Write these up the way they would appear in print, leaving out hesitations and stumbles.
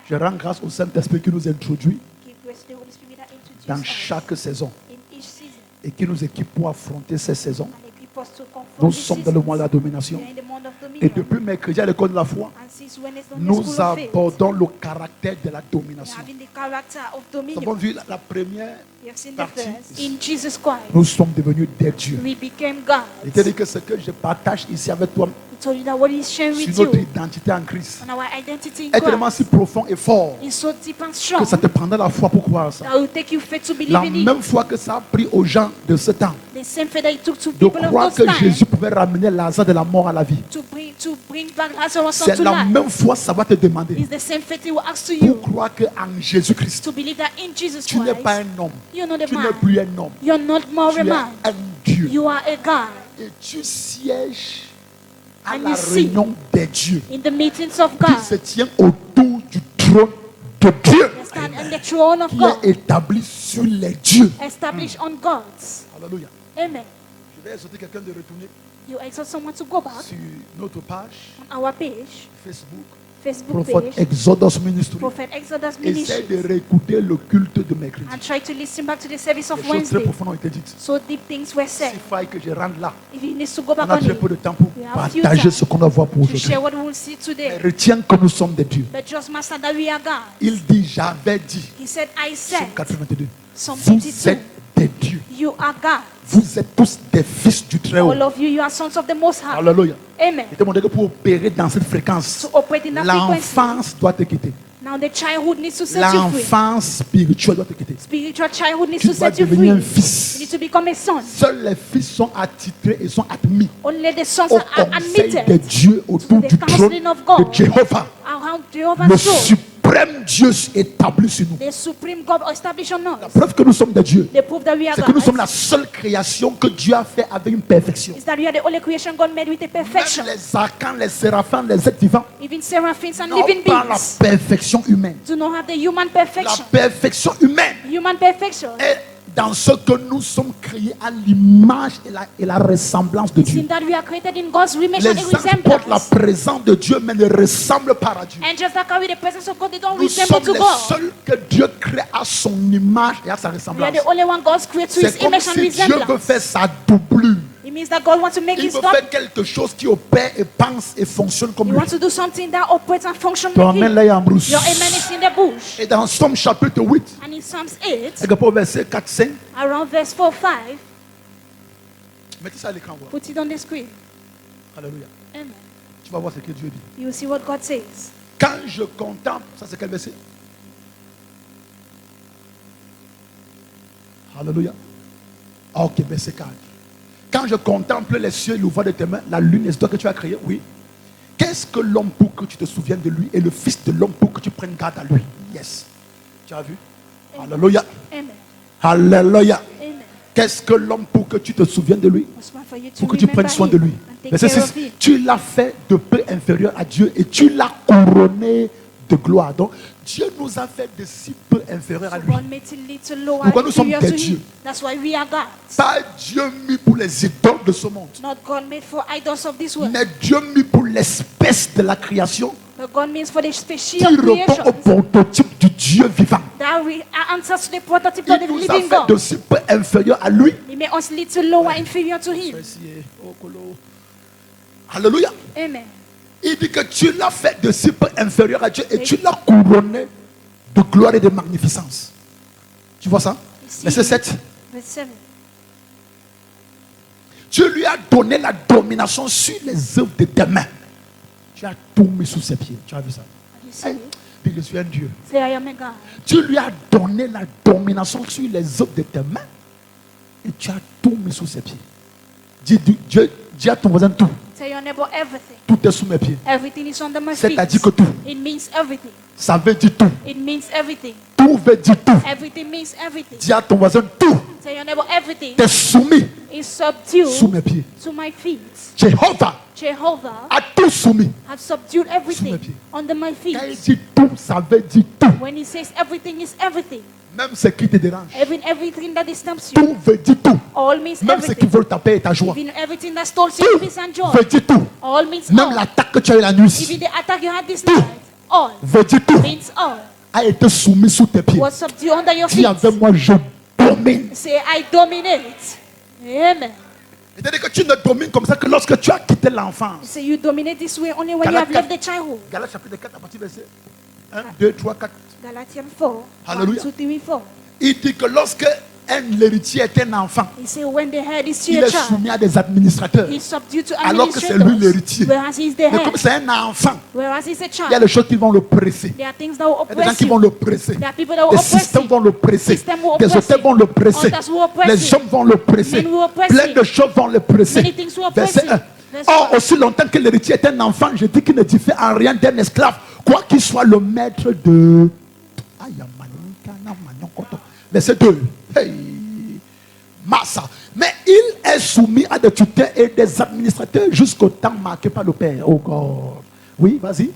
Je rends grâce au Saint-Esprit qui nous introduit Give grace to the Holy Spirit that introduces dans us chaque saison in each season et qui nous équipe pour affronter ces saisons. and equip us to confront Nous these sommes dans le seasons. mois de la domination. We are in the month of Et dominion. depuis mercredi à l'école de la foi, And since Wednesday, nous school of faith, abordons le caractère de la we are domination. having the character of Nous avons dominion. vu la première We have seen the partie. first. In Jesus Christ, Nous sommes devenus des dieux. we became God. Il te dit que ce que je partage ici avec toi He told you that what He's sharing with sur notre you identité en Christ on our identity in est tellement Christ si profond et fort is so deep and que strong ça te prendra la foi pour croire ça. that will take you faith to believe La in it. même foi que ça a pris aux gens de ce temps The same faith that He took to de people of croire those que times Jésus pouvait ramener Lazare de la mort à la vie. to bring back Lazarus C'est unto la life. même foi, ça va te demander It's the same faith He will ask to pour you croire qu'en Jésus-Christ, to believe that in Jesus tu n'es pas Christ, un homme, you're not a tu n'es man. plus un homme, You're not more tu a es man. un Dieu. You are a God. Et tu sièges à And la you sit réunion des dieux in the meetings of qui God. se tient autour du trône de Dieu You stand on the throne of qui God, est établi sur les dieux. established on God's. Alléluia. Amen. Je vais exhorter quelqu'un de retourner You exhort someone to go back sur notre page on our page, Facebook, Facebook Prophet page, Exodus Ministry. Prophet Exodus Essaye de Ministry, réécouter le culte de mercredi. and try to listen back to the service Les of choses très Wednesday. profondes ont été dites. So deep things were said. S'il faille que je rentre là, If he needs to go on back a on très it, peu de temps pour We have a few partager time ce qu'on va voir pour to aujourd'hui. share what we will see Mais today. retiens que nous sommes des dieux. But just master that we are God. Il dit, j'avais dit, He said, I Psaume said, 82, Psalm vous 82, êtes des dieux. you are God. Vous êtes tous des fils du Très-Haut. All of you, you are sons of the Most High. Alléluia. Amen. Il te montre que pour opérer dans cette fréquence, To operate in that frequency. l'enfance doit te quitter. Now the childhood needs to set you free. L'enfance spirituelle doit te quitter. Spiritual childhood needs Tu to dois set you free. devenir un You fils. need to become a son. Seuls les fils sont attitrés et sont admis Only the sons au are conseil de admitted Dieu autour to the du trône counseling of de God. Jéhovah. around Le Jehovah's throne. suprême Dieu établi sur nous. The supreme God established on La us. preuve que nous sommes des dieux, The proof that we are c'est que nous sommes God la seule création que Dieu a fait avec une perfection. is that we are the only creation God made with a perfection. Même les archans, les séraphins, les êtres vivants Even seraphims and n'ont living pas la beings perfection humaine. do not have the human La perfection. perfection humaine Human perfection est dans ce que nous sommes créés à l'image et la ressemblance de is in Dieu. that we are created in God's image Les and anges portent la resemblance. présence de Dieu, mais ne ressemblent pas à Dieu. Angels that carry the presence of God, they don't Nous resemble sommes to les God. seuls que Dieu crée à son image et à sa We are ressemblance. the only one God creates to C'est His comme image and si Dieu veut resemblance. faire sa doublure. It means that God wants to make Il His veut God. faire quelque chose qui opère et pense et fonctionne comme He lui. wants to do something that operates and functions Ton like amen Him. là est en brousse. Your amen is in the bush. Et dans Somme chapitre 8, And in Psalms 8, regarde au verset 4-5, around verse 4-5, mettez ça à l'écran. Voilà. put it on the screen. Alléluia. Amen. Tu vas voir ce que Dieu dit. You will see what God says. Quand je contemple, ça c'est quel verset? Alléluia. Ah, ok, verset 4. Quand je contemple les cieux et l'ouvrage de tes mains, la lune et ce que tu as créé, oui. Qu'est-ce que l'homme pour que tu te souviennes de lui et le fils de l'homme pour que tu prennes garde à lui? Yes. Tu as vu? Alléluia. Amen. Alléluia. Amen. Qu'est-ce que l'homme pour que tu te souviennes de lui? It's one for you to Pour que tu remember prennes soin de Him lui. and take Verset care 6. of Him. Tu l'as fait de peu inférieur à Dieu et tu l'as couronné de gloire. Donc, Dieu nous a fait de si peu inférieur à So lui. God made it little lower Pourquoi nous sommes inferior des to dieux? Him. That's why we are God. Pas Dieu mis pour les idoles de ce monde, Not God made for idols of this world. mais Dieu mis pour l'espèce de la création But God means for the species qui of répond au creation prototype du Dieu vivant. that we answer to the prototype of Il the nous a living fait de God. si peu inférieur à lui. He made us little lower inferior to Him. Alléluia. Amen. Il dit que tu l'as fait de si peu inférieur à Dieu et tu l'as couronné de gloire et de magnificence. Tu vois ça? Verset 7. Verse 7. Tu lui as donné la domination sur les œuvres de tes mains. Tu as tout mis sous ses pieds. Tu as vu ça? You see it? Puis je suis un Dieu. Say, I am a God. Tu lui as donné la domination sur les œuvres de tes mains. Et tu as tout mis sous ses pieds. Dis à ton voisin tout. Tell your neighbor everything. Tout est sous mes pieds. Everything is under my feet. C'est-à-dire que tout. It means everything. Ça veut dire tout. It means everything. Tout veut dire tout. Everything means everything. Dis à ton voisin tout. Tell your neighbor everything T'es soumis is sous subdued mes pieds. to my feet. Jéhovah Jehovah a tout soumis. has subdued Sous everything mes pieds. under my feet. Quand il dit tout, ça veut dire tout. When he says everything is everything, Même ce qui te dérange. even everything that disturbs you, Tout veut dire tout. all means Même ce qui everything. veut ta paix et ta joie. Even everything that stole your peace and Tout joy, veut dire tout. all means Même all. l'attaque que tu as eu la nuit. Even the attack you had this Tout. night, all veut dire tout, means all. a été soumis sous tes pieds. Was subdued under your Dis feet. avec moi, je domine. Say, I dominate. Amen. C'est-à-dire que tu ne domines comme ça que lorsque tu as quitté l'enfance. Say you dominate this way only when you have left the childhood. Galates chapitre 4 à partir verset 1, 2, 3, 4. Galatians 4. Hallelujah. 1, 2, 3, 4. Il dit que lorsque un héritier est un enfant, He said when the head is il your est child, soumis à des administrateurs. he's subdued to Alors que c'est lui l'héritier. administrators. Whereas he's the Mais head. comme c'est un enfant, Whereas he's a il y a child. des choses qui vont le presser. There are things that will Il y a des gens oppress qui vont you. le presser. There are people that will Les oppress systèmes you. vont le presser. System will Les oppress hôtels you. vont le presser. Others will oppress Les you. hommes vont le presser. Men will oppress Plein you. de choses vont le presser. Many things will oppress Verset you. 1. Verse Or, 1. aussi longtemps que l'héritier est un enfant, je dis qu'il ne diffère en rien d'un esclave, quoi qu'il soit le maître de... Verset 2. Hey. Massa. Mais il est soumis à des tuteurs et des administrateurs jusqu'au temps marqué par le Père. Oh God. Oui, vas-y.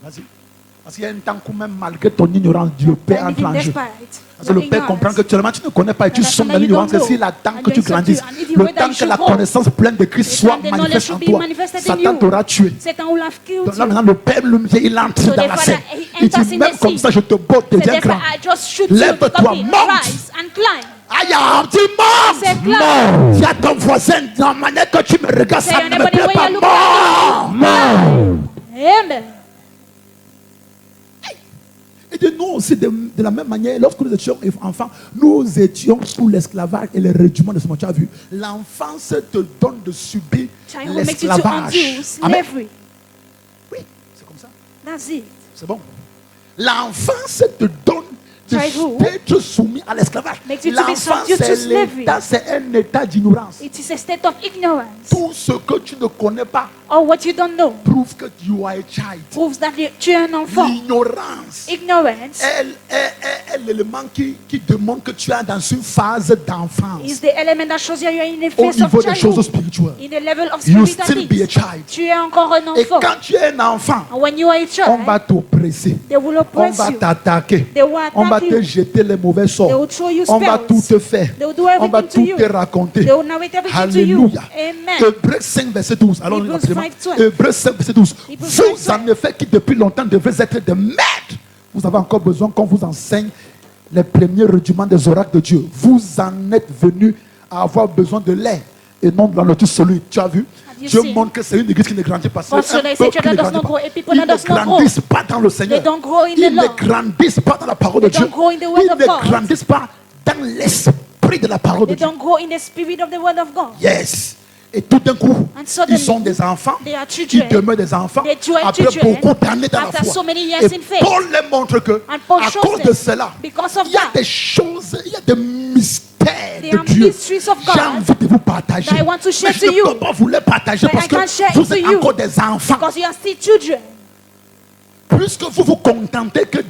Vas-y. Parce qu'il y a un temps où même malgré ton ignorance, Dieu, le Père entre en jeu. Parce que le Père comprend que tu ne connais pas et tu sommes dans l'ignorance. Et s'il attend que tu grandisses, le temps que la connaissance pleine de Christ soit manifeste en toi, Satan t'aura tué. Satan will have killed Donc là you. maintenant le Père il entre So dans la therefore, scène. he Il enters dit in même the comme scene. ça je te botte, So deviens therefore, grand. I just shoot you. Lève-toi, Come in, monte. rise and climb. Aïe, dis C'est monte. clair. Monte. Si à ton voisin, dans la manière que tu me regardes, Say ça ne me anybody plaît when pas. you look at Monte. Amen. Et de nous aussi, de la même manière, lorsque nous étions enfants, nous étions sous l'esclavage et le régiment de ce monde. Tu as vu, l'enfance te donne de subir Childhood makes you to l'esclavage. undo Amen. slavery. Oui, c'est comme ça. That's it. C'est bon. L'enfance te donne Childhood d'être soumis à l'esclavage. makes you to be L'enfance, subdued to c'est slavery. l'état, c'est un état d'ignorance. It is a state of ignorance. Tout ce que tu ne connais pas Or what you don't know prouve que you are a child. proves that tu es un enfant. L'ignorance Ignorance est l'élément qui demande que tu es dans une phase d'enfance. is the element that shows you you're in a Au phase of niveau des choses childhood. spirituelles. In the level of You still be a spirituality. child. Tu es encore un Et enfant. quand tu es un enfant, And when you are a on child, va t'oppresser. they will On oppress va you. t'attaquer. They will On va attack te you. jeter les mauvais They will sorts. throw you On va tout spells. te faire. They will do On va everything to tout you. te raconter. They will narrate everything to you. Alléluia. Amen. Hébreux 5, verset 12. Allons Hebrews rapidement. 5:12. Hébreux 5, verset 12. Hebrews Vous, 5:12. en effet, qui depuis longtemps devez être des maîtres, vous avez encore besoin qu'on vous enseigne les premiers rudiments des oracles de Dieu. Vous en êtes venus à avoir besoin de lait et non de la nourriture solide. Tu as vu? you Dieu seen? montre que c'est une église qui ne grandit pas. C'est Also, un they say peuple qui children ne does grandit not pas. grow, and people Ils that ne does not grow. grandissent pas dans le Seigneur. They don't grow in the Ils ne Lord. grandissent pas dans la parole de They Dieu. don't grow in the word Ils of ne God. grandissent pas dans l'esprit de la parole de They Dieu. don't grow in the spirit of the word of God. Yes. Et tout d'un coup, And suddenly, ils sont des enfants, they are ils children. demeurent des enfants, They are après children. beaucoup d'années dans la After foi. so many years Et in faith. Paul les montre que, And Paul à shows cause them, de cela, because of il y a that, des choses, il y a des mystères there de are Dieu. mysteries of God J'ai envie de vous partager. that I want to share Mais je to ne you. peux pas vous les partager But parce I can't share que it vous êtes to you. encore des enfants. because you are still children. Puisque vous vous contentez que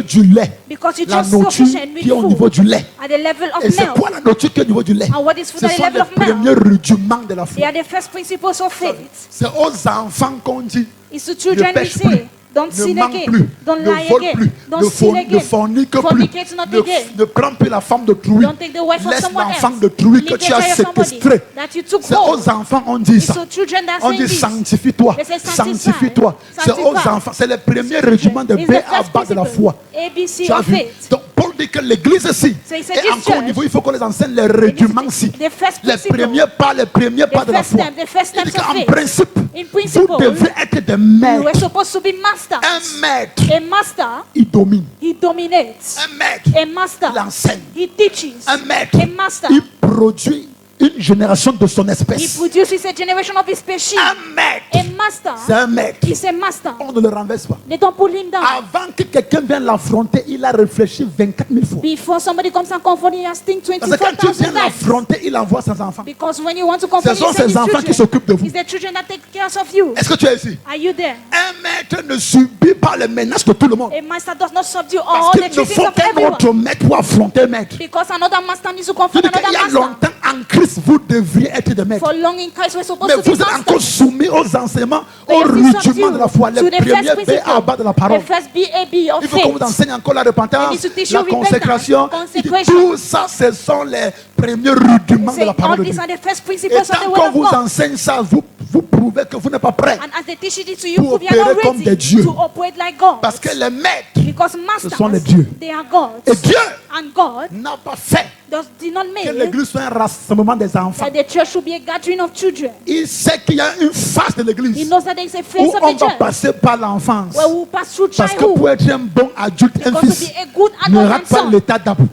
du lait, Because you're la just nourriture sufficient with qui est au niveau food du lait. at the level of Et c'est milk. quoi la nourriture qui est au niveau du lait? And what is food Ce at the sont level les of milk? premiers rudiments de la They foi. are the first principles of faith. C'est aux enfants qu'on dit It's to ne children we pêche say, plus, don't ne sin manque again, plus, don't ne lie vole again, plus, don't ne sin ne again, fornique plus, fornicate not again, ne prends plus la femme de trui. don't take the wife of Laisse someone l'enfant else, de trui que leave tu the as child of somebody séquestré. that you took C'est hold. aux enfants on dit It's ça. to children that On say dit this. sanctifie-toi, They say sanctifie-toi. C'est aux sanctify. enfants, c'est les premiers rudiments de It's B the à first bas de la principle, foi. ABC Tu as of vu? faith. Donc Paul dit que l'église ici, So he said et this encore au church, niveau, il faut qu'on les enseigne les rudiments-ci. The first Les principle, premiers pas de la first foi. step, the first Il dit steps of qu'en faith. principe, In vous principle, devez être des you maîtres. were supposed to be masters. Un maître, A master, il domine. he dominates. Un maître, A master, il enseigne. he teaches. Un maître, A master, il produit une génération de son he espèce. produces a generation of his species. Un A maître, master, c'est un maître. he's a master. On ne le renverse pas. They don't pull him down. Avant que quelqu'un vienne l'affronter, il a réfléchi 24 000 fois. Before somebody comes and confront him, he has think Parce que quand tu 24,000 viens times. l'affronter, il envoie ses enfants. Because when you want to confront Ce sont him, send ses his enfants qui children. s'occupent de vous. It's the children that take care of you. Est-ce que tu es ici? Are you there? Un maître ne subit pas les menaces de tout le monde. A master does not subdue Parce all the qu'il ne treaties faut of qu'un everyone. autre maître pour affronter un maître. Because another master needs to Je confront dis qu'il y another a master. longtemps en Christ, vous devriez être des maîtres. For long in Christ, we're supposed Mais to vous be êtes encore masters. soumis aux enseignements, But aux you're still rudiments subdued de la foi, les to the premiers first B principle, à bas de la parole. the first BAB of Il faut qu'on vous faith. enseigne encore la They repentance, need to teach la you consécration. repentance, Il dit, consecration. tout ça, ce sont les premiers rudiments de Say, la parole all de these Dieu. are the first Et principles of the tant word qu'on of vous God. enseigne ça, vous prouvez que vous n'êtes pas prêt. And as they teach it to you, Pour prove you are not opérer comme des ready dieux. to operate like God. Parce que les maîtres Because sont les masters, dieux. they are gods. et Dieu And God n'a pas fait did not que make l'église soit un rassemblement des enfants. that the church should be a gathering of children. Il sait qu'il y a une phase de He l'église knows that there is a où phase of on the va church passer par l'enfance. where we will pass through Parce que pour childhood. être un bon adulte, un Because to fils, be a good ne adult rate and pas son,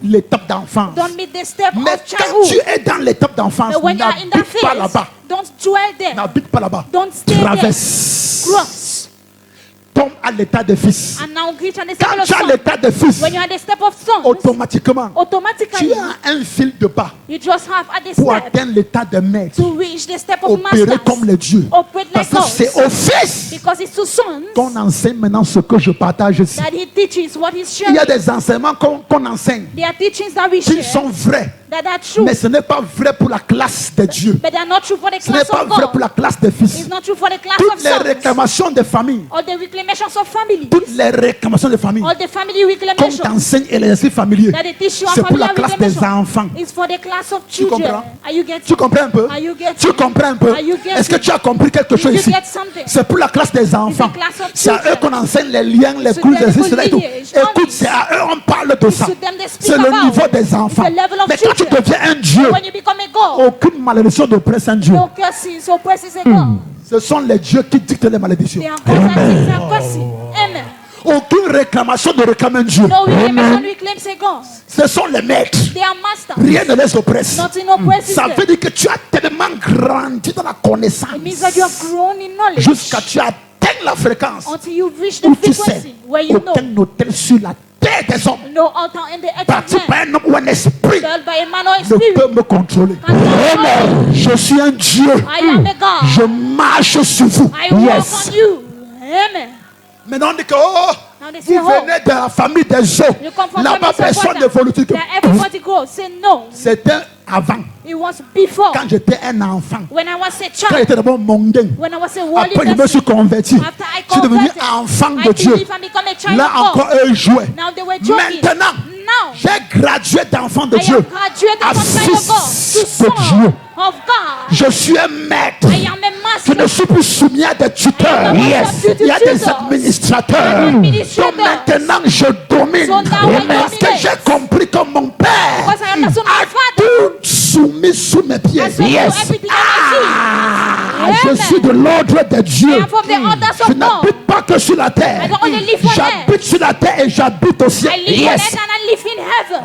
l'étape d'enfance. don't meet the step Mais of quand tu childhood. es dans l'étape d'enfance, But when you are in that n'habite pas phase, là-bas. don't dwell there. N'habite pas là-bas. Don't stay Traverse. Cross. Tombe à l'état de fils. And now reach on the Quand step of tu as son. l'état de fils, When you are at the step of son, automatiquement, automatically tu as un fil de pas you just have at the pour step atteindre l'état de maître. to reach the step of Opérer masters. comme les dieux. Operate Parce like que c'est gods. au fils Because it's to sons qu'on enseigne maintenant ce que je partage ici. that he teaches what he's Il y a sharing. des enseignements qu'on enseigne There are teachings that we qui share sont vrais, that are true, mais ce n'est pas vrai pour la classe des dieux. but they are not true for the Ce n'est class pas of vrai pour God. la classe des fils. It's not true for the class of Toutes les sons réclamations des familles, or the reclamations of families toutes les réclamations des familles, or the family qu'on reclamations t'enseigne et les exercices familiers, that they teach you c'est on pour la family classe des reclamation. enfants. It's for the class of Tu children. comprends? Are you getting? Tu comprends un peu? Are you getting? Tu comprends un peu? Are you getting? Est-ce que tu as compris quelque chose you ici? get something? C'est pour la classe des enfants. class of C'est à eux children. qu'on enseigne les liens, les So coups, they're les the cela et tout. lineage, Écoute, c'est à eux on parle de ça. to them they speak C'est le about. niveau des enfants. The level of Mais quand tu children. deviens un Dieu, When you become a God, aucune malédiction ne presse un Dieu. no curses oppresses a God. Ce sont les dieux qui dictent les malédictions. They are God that things are cursing. Amen. Aucune réclamation ne réclame un Dieu. No reclamation reclaims a God. Ce sont les maîtres. They are masters. Rien ne les oppresse. Nothing oppresses Ça them. veut dire que tu as tellement grandi dans la connaissance It means that you have grown in knowledge jusqu'à ce que tu atteignes la fréquence until you reach the où tu sais frequency where you know aucun hôtel sur la terre des hommes no altar in the earth bâti of par man un homme ou un esprit built by a man or a ne spirit. peut me contrôler. Can control me. Je suis un Dieu. I am a God. Je marche sur vous. I walk on you. Amen. Maintenant on dit que oh, Now they vous say, oh, venez de la famille des eaux. you come from Là-bas family personne ne support veut le dire. that everybody grows. Say no. C'était avant, It was before. quand j'étais un enfant, When I was a quand child. j'étais d'abord mondain. When I was a worldly Après je me person. suis converti. After I Je suis devenu converted, enfant de I Dieu. believe I become a child Là of God. encore eux jouaient. Now they were joking. Maintenant, Now, j'ai gradué d'enfant de I Dieu am graduated à from child of God to fils de son Dieu. of God. Je suis un maître. I am a Je master. ne suis plus soumis à des tuteurs. I am not subject to Il y a des tutors. administrateurs. And administrators. Donc maintenant je domine. So now I Parce que dominate. j'ai compris que mon père Because I understood my a father. tout soumis sous mes pieds. I subdue everything Ah, I je see. suis de l'ordre de Dieu. I am from the orders Je of God. n'habite pas que sur la terre. I don't only live on J'habite sur la terre et j'habite au ciel. I live on earth and I live in heaven.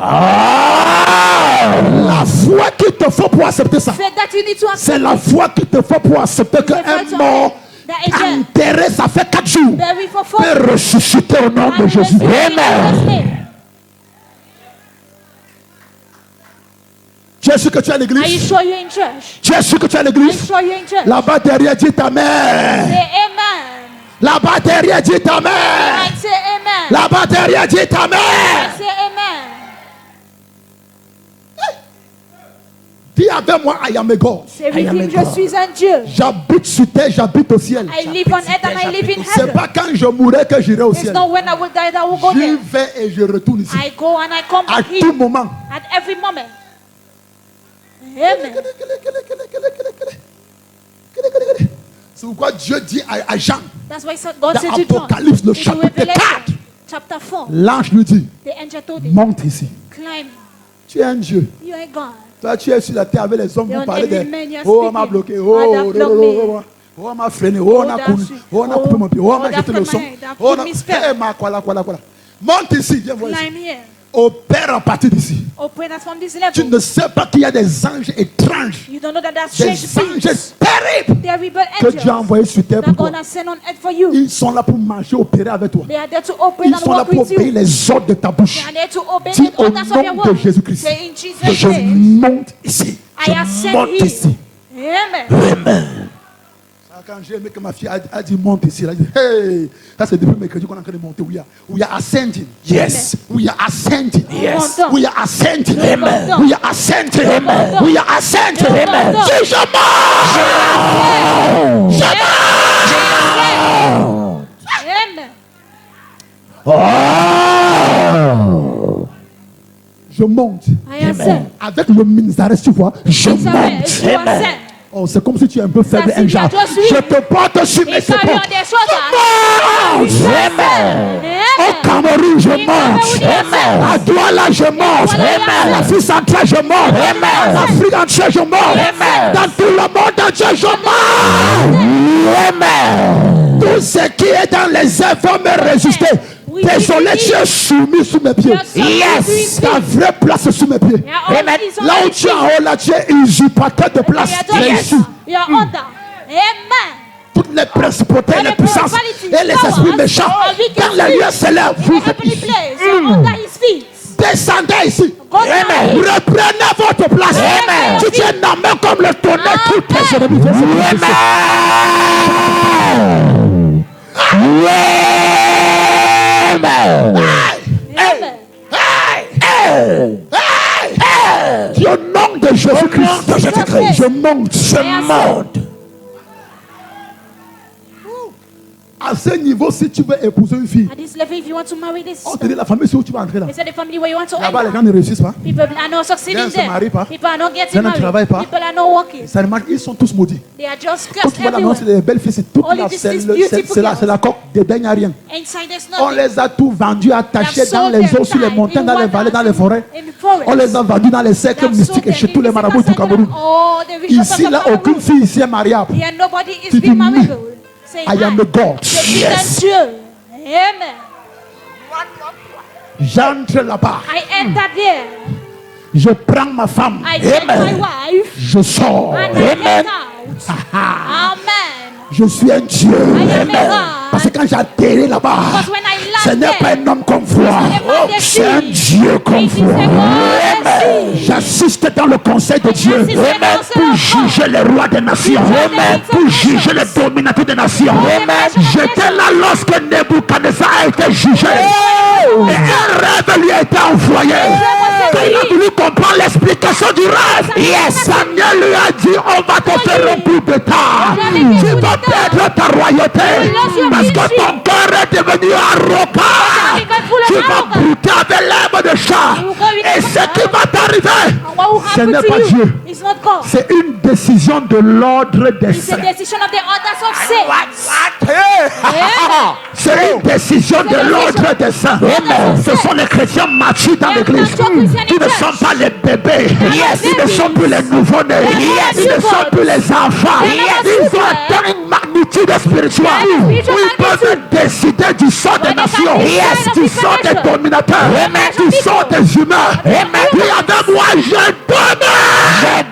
La foi qu'il te faut pour accepter ça. Faith that you need to accept. C'est la foi qu'il te faut pour accepter the faith qu'un of mort that angel enterré, ça fait 4 jours, buried for 4 peut ressusciter au nom de and Jésus. resurrected in Jesus' name. Tu es sûr que tu es à Are you l'église? sure you're in church? Tu es sûr que tu es à Are you l'église? sure you're in church? Là-bas derrière, dis ta mère. Say amen. Là-bas derrière, dis ta mère. I say amen. Là-bas derrière, dis ta I mère. say amen. Dis avec moi, I am a God. Say with him, je suis un Dieu. J'habite sur terre, j'habite au ciel. I live on earth and I live in C'est heaven. pas quand je mourrai que j'irai au It's ciel. not when I will die that I will go J'y there. vais et je retourne ici. I go and I come À back tout here moment. at every moment. Amen. C'est pourquoi Dieu dit à Jean, That's why God dans said to John Apocalypse, le in chapitre 4, Revelation chapter 4, l'ange lui dit, the angel told him, monte ici. climb, Tu es un Dieu. you are God. Toi, tu es sur la terre avec les hommes The pour parler only de man you are oh, on m'a speaking. bloqué, Oh, oh, that oh, blocked oh, me. oh, oh, on m'a freiné, oh, on a that's coupé, it. oh, on a coupé mon pied, oh, on a Oh, jeté that le son. my head, that Oh, put me spell. voilà. Monte ici, viens voir ici. Climb here. Opère à partir d'ici. Open us from this Tu level. ne sais pas qu'il y a des anges étranges, You don't know that there's des strange anges beings. terribles They are rebel que Dieu a angels envoyés sur terre that pour God toi. has sent on earth for you. Ils sont là pour marcher, opérer avec toi. They are there to open Ils and sont là walk pour with obéir you. les ordres de ta bouche. They are there to obey Dis the au orders of your nom de word. Jésus-Christ. Say in Que Jesus' je name, monte ici. I ascend Je monte here. ici. Amen. Quand j'ai aimé que ma fille a dit monte ici, elle a dit hey, ça c'est depuis mercredi qu'on est en train de monter. We are ascending. Yes. We are ascending. Yes. We are ascending. Amen. We are ascending. Amen. We are ascending. Amen. Dis je monte. Je monte. Amen. Je monte. I ascend. Avec le ministère, tu vois, je It's a man. monte. You ascend. Oh, c'est comme si tu es un peu faible, Ça un genre. signifie, Je te porte sur mes Il s'agit épaules. des choses. Au Cameroun, je mange. À Douala, je mange. L'Afrique centrale, je mange. L'Afrique entière, je mange. Dans tout le monde entier, je mange. Tout ce qui est dans les airs va me résister. Désolé, tu es soumis sous mes pieds. Yes. Ta vraie place est sous mes pieds. Là où tu es en haut, là, tu es usurpateur de place. Ici. You're under. Amen. Toutes les principautés, les puissances et les esprits méchants dans les lieux célèbres, vous êtes Heavenly ici. place. You're under his feet. Descendez ici. Amen. Reprenez votre place. Amen. Tu tiens la main comme le tonnerre. Tous tes ennemis. Au nom de Jésus-Christ, je monte. À ce niveau, si tu veux épouser une fille, At this level, if you want to marry this, on te dit la famille c'est où tu vas entrer là. is that the family where you want to Là-bas, les enter? gens ne réussissent pas. People are not succeeding Gens ne se there. marient pas. People are not Gens getting ne married. travaillent pas. People are not working. Ça remarque, ils sont tous maudits. They are just Quand cursed tu vois la everywhere. c'est des belles filles, c'est toute Only la, this c'est is le- beautiful c'est la girls. coque des derniers à rien. Inside there's On nothing. les a tous vendus, attachés They dans have les sold eaux, sur les them montagnes, dans les in vallées, dans les forêts. in the forest. On les a vendus dans les They cercles have sold mystiques et them chez in tous les the marabouts du center. Cameroun. Oh, the rich Ici, of là, Cameroun. aucune fille ici est mariable. Here nobody is Tu being dis, married. Say I am a God. Je suis un Dieu. Amen. J'entre là-bas. I enter there. Je prends ma femme. I take my wife Je sors. and I get out. Amen. Je suis un Dieu. am a God. Parce que quand j'atterris là-bas, Because when I ce land n'est pas there, un homme comme toi. C'est un Dieu comme it is toi. a God that sees. J'assiste dans le conseil de Dieu assist in the council pour of God. juger les rois des nations, Amen. pour juger les dominateurs des nations. J'étais là lorsque Nebuchadnezzar a été jugé. Et un rêve lui a été envoyé. Quand il a voulu comprendre l'explication du rêve, Samuel lui a dit, on va te faire un coup d'état. Tu vas perdre ta royauté parce que ton cœur est devenu arrogant. Tu vas brouter avec l'herbe de chat. Et ce qui va t'arriver, And what will ce happen n'est to pas you Dieu. is not God. C'est une décision de l'ordre des It's a saints. decision of the orders of saints. Amen. C'est une décision de l'ordre des saints. Ce sont les chrétiens matures dans l'église. Ils ne sont pas les bébés. Ils ne sont plus les nouveau-nés. Ils ne sont plus les enfants. Ils ont atteint une magnitude spirituelle où ils peuvent décider du sort des nations, du sort des dominateurs, du sort des humains. Puis avec moi, je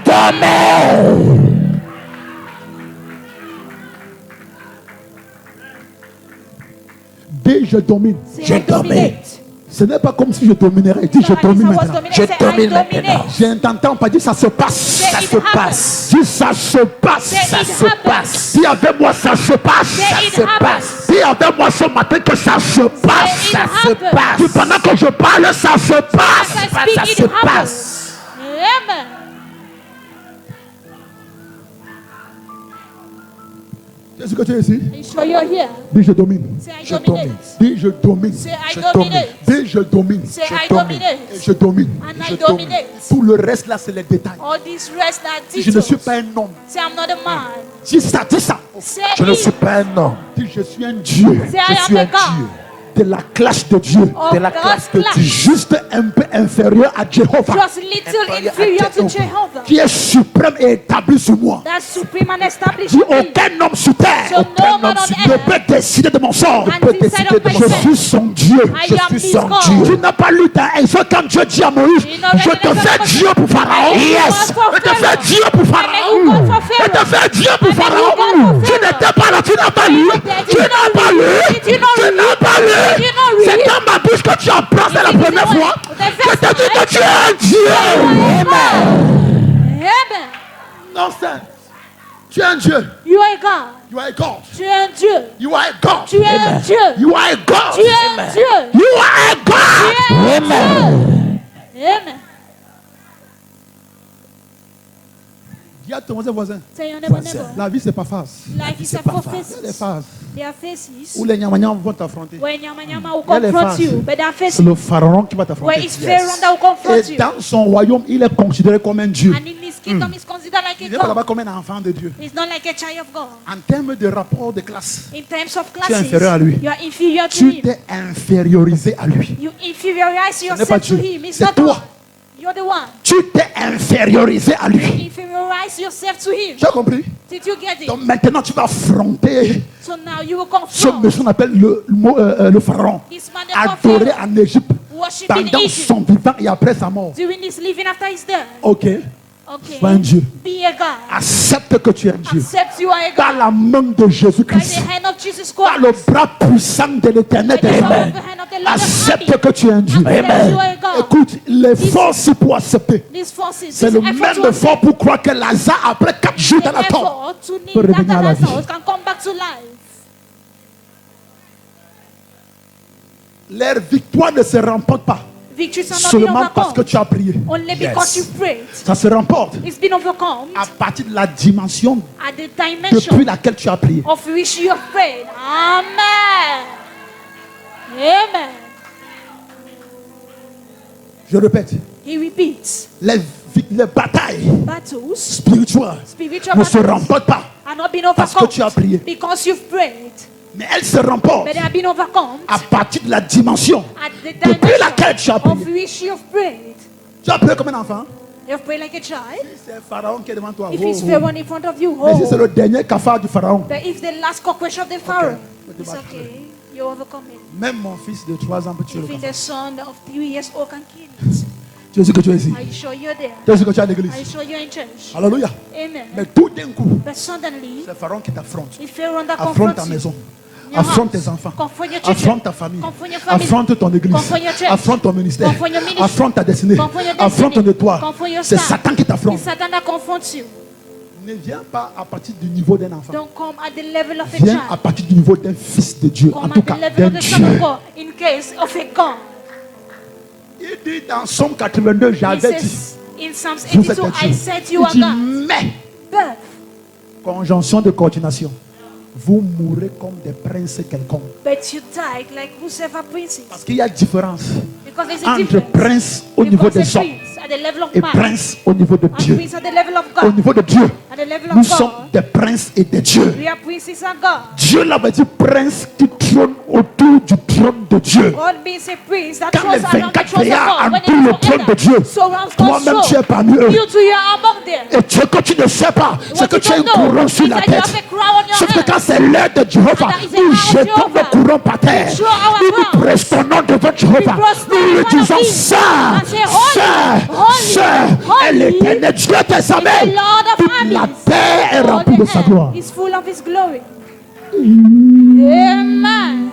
domine. Dès je domine. Say, I dominate. Ce n'est pas comme si je dominerais. Dis je Not as if domine I was maintenant. dominating. Je Say, I domine dominate. maintenant. J'entends pas dire ça se passe. Say, Ça it se happens. passe. Dis ça se passe. Say, Ça it se happens. passe. Dis avec moi ça se passe. Say, Ça it se happens. passe. Dis avec moi ce matin que ça se passe. Say, it Ça se happens. passe. Dis pendant que je parle, ça se As passe. I Ça speak, se it happens. passe. Amen. Est-ce que tu es ici? Are you sure you're here? Dis je domine. Say, I Je dominate. domine. Dis je domine. Say, I Je dominate. Dis je domine. Say, Je I domine. dominate. Et je domine. And Je I domine. dominate. Tout le reste là, c'est les détails. All these rest are Dis je ne suis details. pas un homme. Say, I'm not a man. Dis ça, dis ça. Say, Je ne it. suis pas un homme. Dis je suis un Dieu. Say, I Je am suis a un God. Dieu. De la classe de Dieu. Of De la God's classe de class. Dieu. Juste un peu inférieur à Jéhovah. Just little inferior to Jehovah. Qui est suprême et établi sur moi. That's supreme and established. Dis in me. aucun homme sur terre. So no Aucun man homme on sur terre ne earth peut décider de mon sort. and peut decide décider of de mon Je myself. suis son Dieu. I am suis his son God. Dieu. Tu n'as pas lu dans Exode quand Dieu dit à Moïse, You know, je te fais Dieu pour Pharaon. Yes. Je te fais Dieu pour I make Pharaon. you God for Je te Pharaoh. fais Dieu pour I make you Pharaon. God for Tu Pharaoh. n'étais pas là, tu n'as pas lu. Tu n'as pas lu. Did you not Tu read? n'as pas lu. Did you not read? C'est dans ma bouche que tu apprends, c'est la Did you première know fois. what? The Je first te dis que time. tu es un Dieu. Amen. Nonsense. Tu es un Dieu. You are a God. You are a God. Tu es un Dieu. You are a God. Tu es un Dieu. You are a God. Tu es un Dieu. You are a Tu God. es un Dieu. Amen. Dis Regarde ton voisin. Say your neighbor, neighbor. La vie, c'est pas face. Life is C'est a pas four face. Il y a des faces. phases There are faces où les nyamanyam vont t'affronter. where Nyama Nyama will Il y a les confront phases. you, but there are C'est faces le pharaon qui va where t'affronter. it's Pharaoh that will confront Et you. dans son royaume, il est considéré comme un Dieu. And in his kingdom, he's considered Il like n'est a pas là-bas God. comme un enfant de Dieu. He's not like a child of God. En termes de rapport de classe, In terms of es classes, inférieur à lui. you are inferior to tu him. t'es infériorisé à lui. You inferiorize n'est pas yourself to Dieu, him. It's c'est not toi. God. You're the one. Tu t'es infériorisé à lui. Inferiorize yourself to him. Tu as compris? Did you get it? Donc maintenant, tu vas affronter So now you will ce confront monsieur qu'on appelle le pharaon, this man adoré Pharaoh, en Égypte worship in pendant Egypt son vivant et après sa mort. during his living after his death. Ok, Okay. sois un Dieu. Be a God. Accepte que tu es un Dieu. Accept you are a Par God. la main de By Jésus-Christ, the hand of Jesus par Christ. le bras puissant de l'éternel By the des power armées. of the hand of the Lord of Accepte armies. que tu es un Dieu. Accept you are a God. Écoute, l'effort pour accepter, These forces, c'est this le effort même to effort pour croire que Lazare, après 4 jours the dans la tombe, effort to peut need revenir à la that vie. Lazarus can come back to life. leur victoire ne se remporte pas Victories are not been seulement parce que overcome tu as prié. only because you prayed. Ça se remporte It's been overcome à partir de la dimension at the dimension depuis laquelle tu as prié. of which you have prayed. Amen. Amen. Je répète, He repeats. les batailles Battles, spirituelles spiritual ne se battles, remportent pas are not been parce que overcome tu as prié, because you've prayed. mais elles se remportent But they have been overcome à partir de la dimension at the depuis laquelle tu as dimension of prié. which you've prayed. Tu as prié comme un enfant. You've prayed like a child. C'est Pharaon qui est devant toi. If Oh, it's oh. Pharaoh in front of you, Mais si c'est oh. le dernier cafard du Pharaon, But if the last cockroach of the Pharaoh, Okay. it's okay. You overcome it. même mon fils de 3 ans peut tuer le If cafard. the son of 3 years old can kill it. Tu es sûr que tu es ici. Are you sure you're there? Tu es sûr que tu es à l'église. Are you sure you're in church? Alléluia. Amen. Mais tout d'un coup, But suddenly, c'est Pharaon qui t'affronte. if Pharaoh that Affronte confronts ta you, maison. your Affronte house, tes enfants. confront your children, Affronte ta famille. confront your family, Affronte ton église. confront your church, Affronte ton ministère. confront your ministry, Affronte ta destinée. confront your destiny, Affronte ton étoile. confront your C'est star. Satan qui t'affronte. It's Satan that confronts you. Ne viens pas à partir du niveau d'un enfant. Don't come at the level of a Viens à child. partir du niveau d'un fils de Dieu. En Come tout at the cas, level d'un of the Son of Dieu. God in case of a God. Il dit dans Somme 82, He j'avais dit, says in Psalms vous êtes 82, un I Dieu. said you Il are dit, God. mais, But conjonction de coordination, vous mourrez comme des princes quelconques. you died like whosoever princes. Parce qu'il y a différence Because there's a entre difference. prince au niveau Because des a hommes prince at the level of et man, prince au niveau de and Dieu. prince at the level of Au God. niveau de Dieu, At the level nous of sommes God, des princes et des dieux. we are princes and God. Dieu là veut dire prince qui trône autour du trône de Dieu. God means a prince that Quand les thrones around the 24 throne of pléiades God. When entourent le the trône de Dieu, surrounds toi-même God's tu es throne, parmi eux. you too, you are among them. Et ce que tu ne sais pas, c'est What que you tu as une don't know couronne sur is la that you tête. have a crown on your Sauf que head. quand c'est l'heure de Jéhovah, And that is the nous hour of jetons Jehovah. le couronne par terre. We throw our Nous nous crowns. prestonnons devant Jéhovah. prostrate Nous lui in front of disons, him. Saint, And say, Holy, Saint, holy, Saint, est holy l'éternel Dieu des is the armées. Lord of Toute la armies. terre est All remplie de sa the gloire. earth is full of his glory. Amen.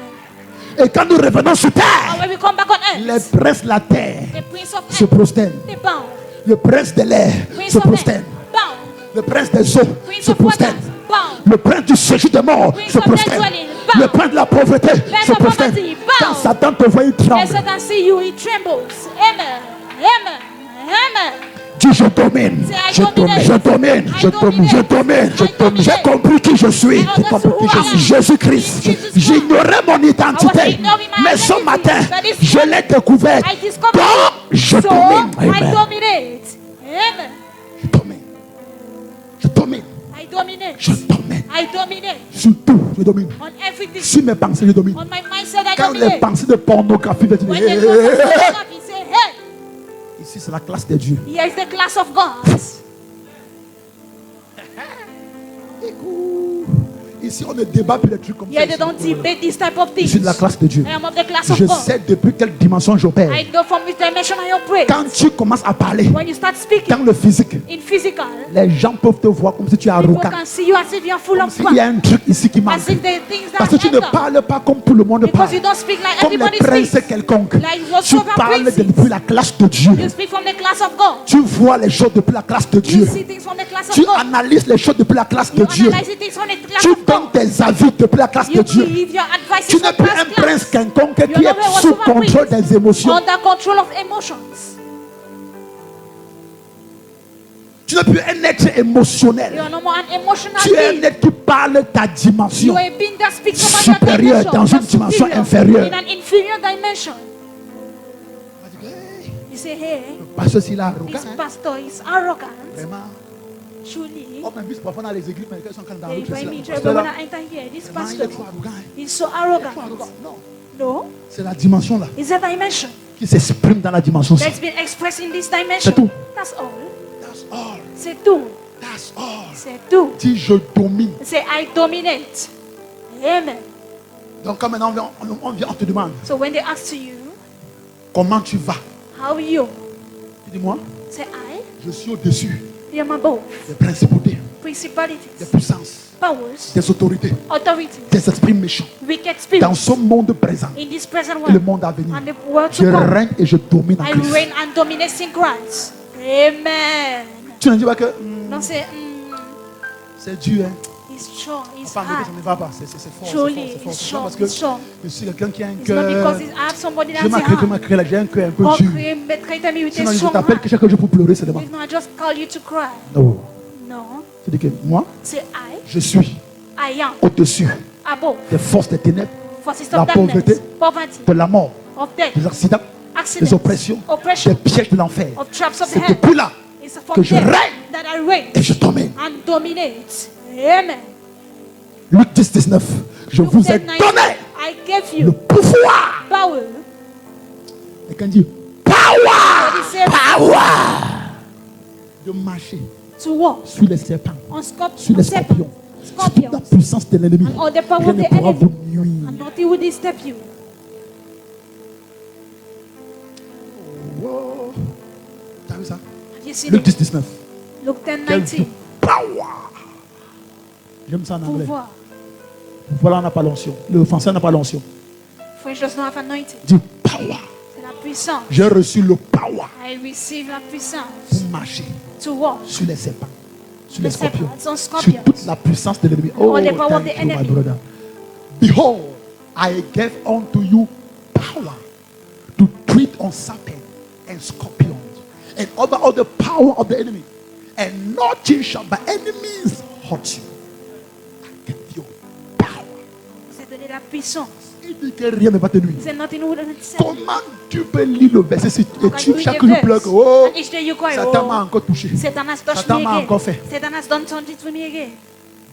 Et quand nous revenons sur And terre, when we come back on les earth, princes de la terre the prince of se earth, prosternent. they bow. Le prince de l'air Prince se of air, prosterne. bow. Le prince des eaux Prince se of waters, prosterne. bow. Le prince du séjour des morts Prince se of prosterne. death dwelling, bow. Le prince de la pauvreté se of prosterne. poverty, bow. Quand Satan te voit, il When tremble. Satan see you, he trembles. Amen. Amen. Amen. Dis je domine, Say, I je domine, dominate. je domine, I je domine, je domine, je I domine. dominate. J'ai compris qui je suis. I J'ai compris qui je suis. understand Jésus-Christ. who I am. Jesus J'ignorais mon I was identité. ignoring my Mais ce identity. matin, But this je morning, l'ai découvert. I discovered Donc, it. je So, domine. I Amen. dominate. Amen. Je domine. Je domine. I dominate. Je domine. I dominate Sur tout, je domine. on everything. Sur mes pensées, je domine. On my mindset, I Quand les dominate. pensées de pornographie viennent, When tu dis, they hey, go hey, to hey, hey. pornography, say, hey, Ici, c'est la classe des dieux. here is the class of God. Écoute. Ici, on ne débat plus des trucs comme ça. Here they don't debate this type of Je things. suis de la classe de Dieu. I am of the class of Je God. sais depuis quelle dimension j'opère. I know from which dimension I operate. Quand tu commences à parler When you start speaking dans le physique, in physical, les gens peuvent te voir comme si tu es people arrogant. can see you as if you are full Comme of s'il y a pride. un truc ici qui manque. As if there are things that Parce que tu ne anger. parles pas comme tout le monde Because parle. you don't speak like Comme les everybody princes speaks. quelconques. Like Tu whatsoever parles princes. depuis la classe de Dieu. You speak from the class of God. Tu vois les choses depuis la classe de You Dieu. see things from the class Tu of God. analyses les choses depuis la classe de You Dieu. analyze things from the class Tu of donnes God. tes avis depuis la classe de You Dieu. give your advices Tu n'es from plus un class. prince quelconque You qui are not est a sous whatsoever contrôle prince. des émotions. Under control of emotions. Tu n'es plus un être You émotionnel. are no more an emotional Tu es un being. être qui parle ta dimension. You are a being that speaks about your Supérieur dimension, dans une that's dimension superior, inférieure. in an inferior dimension. Hey, You say, hey, parce que s'il est arrogant, this hein, pastor is arrogant. vraiment. Truly, Oh, mais parfois dans les églises, mais ils sont quand même dans they l'autre invite me to sens. every when I enter here. This Vraiment, il pastor est trop arrogant. Hein. is so Trop arrogant. arrogant. Non, No, c'est la dimension là it's a dimension qui s'exprime dans la dimension. that's been expressed in this C'est dimension. tout. That's all. That's all. C'est tout. That's all. C'est tout. Dis je domine. Say, I dominate. Amen. Donc quand maintenant on te demande So when they ask to you, comment tu vas, how are you? tu dis moi, Say, I je suis au-dessus am above des principautés, des principalities, puissances, powers, des autorités, authorities, des esprits méchants. wicked Dans spirits ce monde présent in this present et le world monde à venir, and the world je to come. règne et je domine en I Christ. reign and dominate in Christ. Amen. Tu ne dis pas que Don't say, c'est Dieu, hein. it's strong, it's Enfin, ça high. ne va pas, c'est fort, Truly, c'est fort. it's C'est strong, pas parce que it's strong. je suis quelqu'un qui a un It's not cœur. because I have somebody Je that's m'as créé là, j'ai un cœur un peu God dur. created me with a Sinon, je strong t'appelle que heart. chaque jour pour pleurer seulement. If not, I just call you to cry. Non. No. Tu dis que moi, Say, je suis I am au-dessus above des forces des ténèbres, forces La of darkness, pauvreté. poverty, de la mort, of death, des accidents, des accidents, oppressions, des oppression, pièges de l'enfer. of traps of the C'est head. depuis là It's que from je there règne that I reign et je domine. and dominate. Amen. Luc 10, 19. Je Luke vous 10, ai 19, donné I gave le you pouvoir. power. Et quand il dit But power, he said de marcher to walk sur les serpents, on sur les scorpions, sur toute la scorpions, puissance de l'ennemi. and all the power Rien of ne the pourra enemy, vous nuire. and nothing will disturb you. Wow. T'as vu ça? Have you seen Luc it? 10, 19. Luke 10, Quel 19. power. J'aime ça en anglais. Pouvoir. Voilà, on n'a pas l'onction. Le français n'a pas l'onction. French does not have anointing. Dis power. C'est la puissance. J'ai reçu le power I receive la puissance pour marcher to walk sur les serpents, sur les the scorpions, serpents, on sur scorpions. toute la puissance de l'ennemi. Oh, All the power of thank the you, my enemy. brother. Behold, I gave unto you power to tread on serpents and scorpions and over all the power of the enemy, and nothing shall by any means hurt you. I give you power. C'est donner la puissance. Il dit que rien ne va te nuire. C'est nothing will disturb you. Comment tu peux lire le verset si How et can tu you chaque read jour the pleure verse? que oh, And each day you cry, Satan m'a oh, encore touché. Satan has touched Satan me m'a again. encore fait. Satan has done something to me again.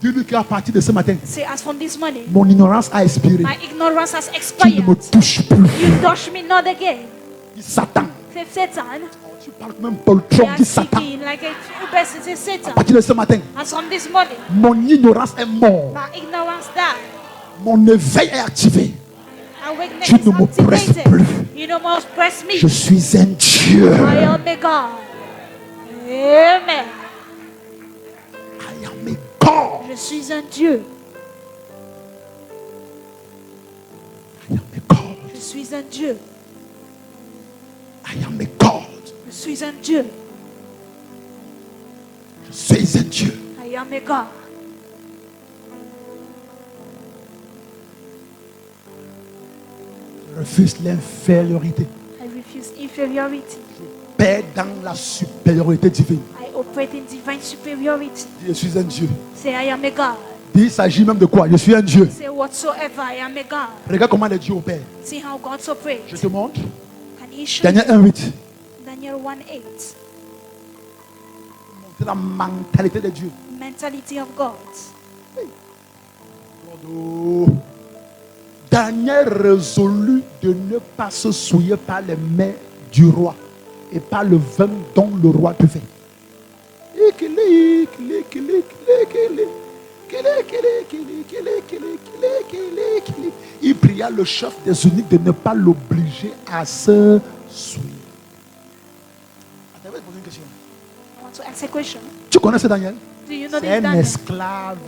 Dis-lui qu'à partir de ce matin, Say, as from this morning, mon ignorance a expiré. my ignorance has Tu ne expired. me touches plus. You touch me not again. Dis Satan. Say, Satan, Tu parles même Paul they Trump, are dis Satan. speaking like a true person. Say, À Satan, partir de ce matin, as from this morning, mon ignorance est morte. my ignorance died. Mon éveil est activé. Awakeness Tu is ne me presses activated. plus. You no more press me. Je suis un Dieu. I am a God. Amen. I am a God. Je suis un Dieu. I am a God. Je suis un Dieu. I am a God. Je suis un Dieu. Je suis un Dieu. I am a God. Je refuse l'infériorité. I refuse inferiority. Paix dans la supériorité divine. I operate in divine superiority. Dis, je suis un Dieu. Say, I am a God. Dis, il s'agit même de quoi? Je suis un Dieu. Say, whatsoever, I am a God. Regarde comment les dieux opèrent. See how God operates. Je te montre. Can he show Daniel you? 1:8. Daniel 1:8. C'est la mentalité de Dieu. Mentality of God. Daniel résolut de ne pas se souiller par les mains du roi et par le vin dont le roi buvait. Il pria le chef des eunuques de ne pas l'obliger à se souiller. Attends, je vais te poser une question. I want to ask a question. Tu connais ce Daniel? Do you know C'est this un Daniel? esclave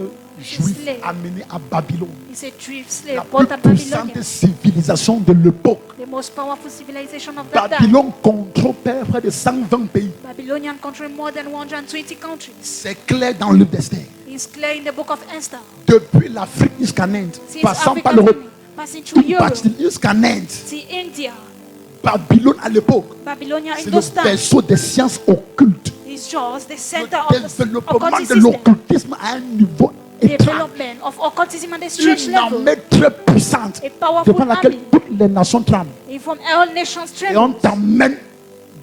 juif slave. amené à Babylone. He's a chief La slave, brought plus to Babylon. puissante civilisation de l'époque. The most powerful civilization of that time. Babylone contrôle près de 120 pays. Babylonian country more than 120 countries. C'est clair dans le livre d'Esther. It's clear in the book of Esther. Depuis l'Afrique jusqu'à Inde, Since passant par African l'Europe, passing through toute Europe partie jusqu'à Inde, to India, Babylone à l'époque, Babylonia c'est in le those times berceau des sciences occultes. His jaws, the Le center of the développement occultic de system. l'occultisme à un niveau étrange. Development of occultism at a strange Une level. armée très puissante A powerful devant laquelle army. toutes les nations tremblent. And from all nations Et on tremble. t'emmène